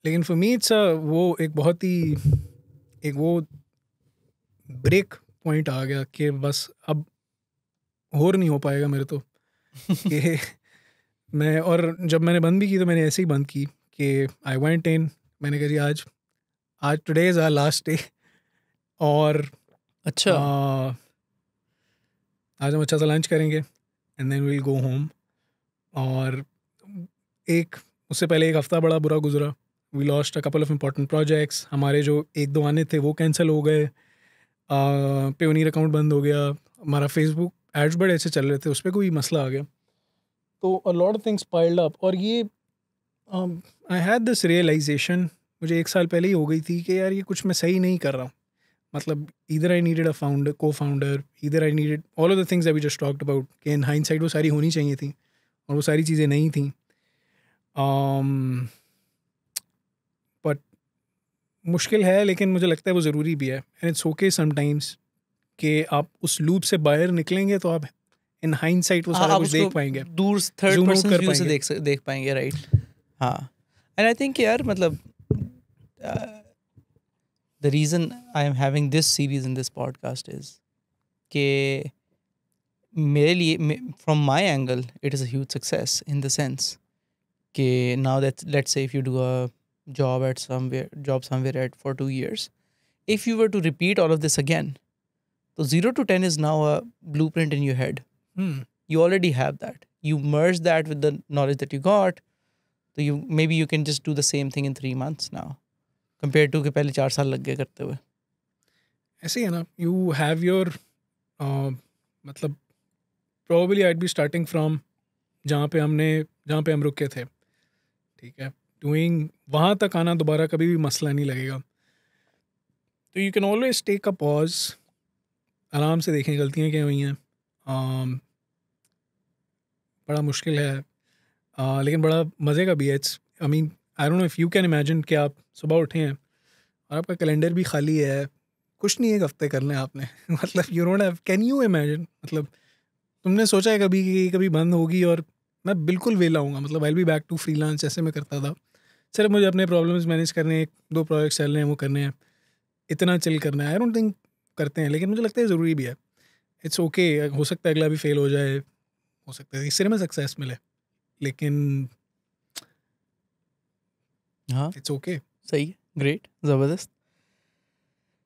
लेकिन फॉर मी इट्स वो एक वो ब्रेक पॉइंट आ गया कि बस अब और नहीं हो पाएगा मेरे तो. कि और जब मैंने बंद भी की तो मैंने ऐसे ही बंद की कि आई वेंट इन, मैंने कहा जी आज today is our last day, और अच्छा आज हम अच्छा सा लंच करेंगे and then will go home. और उससे पहले एक हफ़्ता बड़ा बुरा गुजरा. We lost a couple of important projects. हमारे जो 1-2 आने थे वो कैंसिल हो गए. पेयोनियर अकाउंट बंद हो गया. हमारा फेसबुक एड्स बड़े अच्छे चल रहे थे, उस पर कोई मसला आ गया. तो अ lot of things piled up. और ये आई हैड दिस रियलाइजेशन मुझे 1 साल पहले ही हो गई थी कि यार ये कुछ मैं सही नहीं कर रहा हूँ. मतलब either I needed a cofounder, either I needed all of the things that we just talked about, कि इन हाइंडसाइट वो सारी होनी चाहिए थी और वो सारी चीज़ें नहीं थी. बट मुश्किल है, लेकिन मुझे लगता है वो ज़रूरी भी है. एंड इट्स ओके समटाइम्स कि आप उस लूप से बाहर निकलेंगे तो आप इन हाइंडसाइट वो हाँ, सारा आप कुछ उसको देख पाएंगे, दूर थर्ड जूम आउट पर्सन कर व्यू से पाएंगे. देख पाएंगे, राइट. हाँ, एंड आई थिंक यार मतलब the reason I am having this series in this podcast is कि मेरे लिए from my angle it is a huge success in the sense कि now that let's say if you do a job somewhere at for 2 years, if you were to repeat all of this again, so 0 to 10 is now a blueprint in your head. You already have that, you merge that with the knowledge that you got, so maybe you can just do the same thing in 3 months now compared to कि पहले 4 साल लग गए करते हुए. ऐसे ही है ना, यू हैव योर मतलब probably I'd be starting from जहाँ पे हम रुके थे. ठीक है, डूइंग वहाँ तक आना दोबारा कभी भी मसला नहीं लगेगा. तो you can always take a pause, आराम से देखें गलतियाँ क्या हुई हैं. बड़ा मुश्किल है, लेकिन बड़ा मज़े का भी है. It's I mean I don't know if you can imagine कि आप सुबह उठे हैं और आपका कैलेंडर भी खाली है, कुछ नहीं 1 हफ्ते करने हैं आपने. मतलब you don't have, can you imagine, मतलब तुमने सोचा है कभी कि कभी बंद होगी और मैं बिल्कुल वेला हूँगा, मतलब I will be back to freelance जैसे मैं करता था. सिर्फ मुझे अपने प्रॉब्लम्स मैनेज करने हैं, 1-2 प्रोजेक्ट्स चल रहे हैं वो करने हैं, इतना चिल करना है. आई डोंट थिंक करते हैं, लेकिन मुझे लगता है ज़रूरी भी है. इट्स ओके, हो सकता है अगला भी फेल हो जाए, हो सकता है तीसरे में सक्सेस मिले, लेकिन हाँ, इट्स ओके. सही है, ग्रेट, ज़बरदस्त.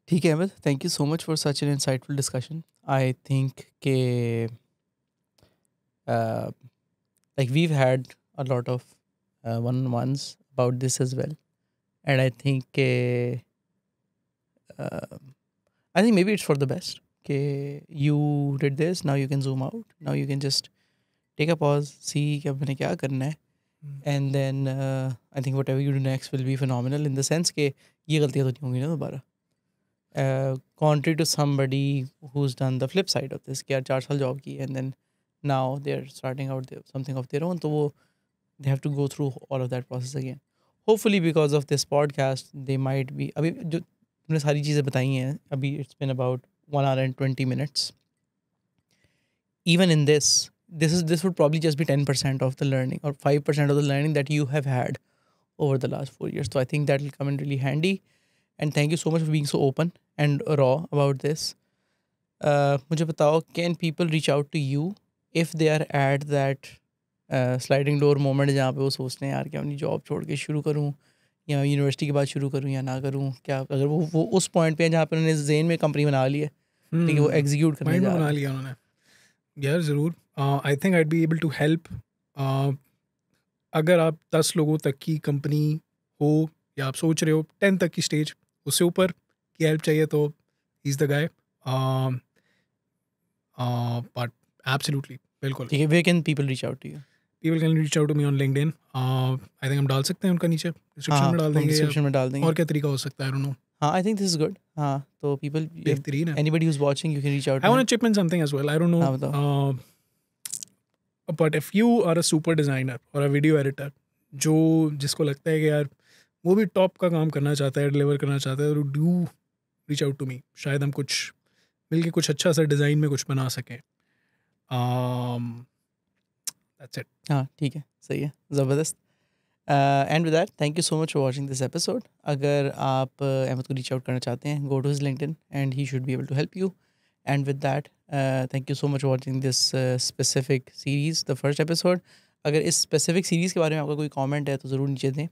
ठीक है Ahmad, thank you so much for such an insightful discussion. I think के like we've had a lot of one-on-ones about this as well, and I think maybe it's for the best. Okay, you did this, now you can zoom out, now you can just take a pause, see कि अब मैंने क्या करना है, and then I think whatever you do next will be phenomenal in the sense कि ये गलतियाँ तो नहीं होंगी ना दोबारा. Contrary to somebody who's done the flip side of this, कि यार 4 साल जॉब की and then now they're starting out something of their own, तो वो they have to go through all of that process again. Hopefully because of this podcast they might be, अभी जो तुमने सारी चीज़ें बताई हैं अभी, it's been about 1 hour and 20 minutes. Even in this would probably just be 10% of the learning or 5% of the learning that you have had over the last 4 years. So I think that will come in really handy. And thank you so much for being so open and raw about this. मुझे बताओ, can people reach out to you if they are at that sliding door moment जहाँ पे वो सोचते हैं यार कि अपनी जॉब छोड़ के शुरू करूँ या यूनिवर्सिटी के बाद शुरू करूँ या ना करूँ? क्या अगर वो उस पॉइंट पे है जहाँ पे उन्होंने जेन में कंपनी बना ली है, ठीक है, वो एग्जीक्यूट करने माइंड जा में रहे बना हैं. लिया उन्होंने. यार ज़रूर. I think I'd be able to help. अगर आप 10 लोगों तक की कंपनी हो या आप सोच रहे हो 10 तक की स्टेज, उससे ऊपर की हेल्प चाहिए तो he is the guy. But absolutely, बिल्कुल. ठीक है, where can people reach out to you? People can reach out to me on LinkedIn. I think हम डाल सकते हैं उनका नीचे डिस्क्रिप्शन हाँ, में डाल हम देंगे. डिस्क्रिप्शन में डाल देंगे. और क्या तरीका हो सकता है? I don't know. हाँ, I think this is good. हाँ, तो people, बेहतरीन है. anybody who's watching, you can reach out I to want him. to chip in something as well. I don't हाँ, know. बताओ. But if you are a super designer or a video editor, जो जिसको लगता है कि यार वो भी टॉप का काम करना चाहता है, डिलीवर करना चाहता है, तो do reach out to me. शायद हम कुछ मिलके कुछ अच्छा सा डिज़ाइन में कुछ बना सकें. That's it. हाँ, ठीक है, सही है, ज़बरदस्त. And with that, thank you so much for watching this episode. अगर आप अहमद को रीच आउट करना चाहते हैं, go to his LinkedIn and he should be able to help you. And with that, thank you so much for watching this specific series, the first episode. अगर इस specific series के बारे में आपका कोई कॉमेंट है तो ज़रूर नीचे दें.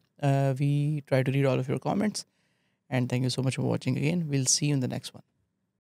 We try to read all of your comments. And thank you so much for watching again. Will see you in the next one.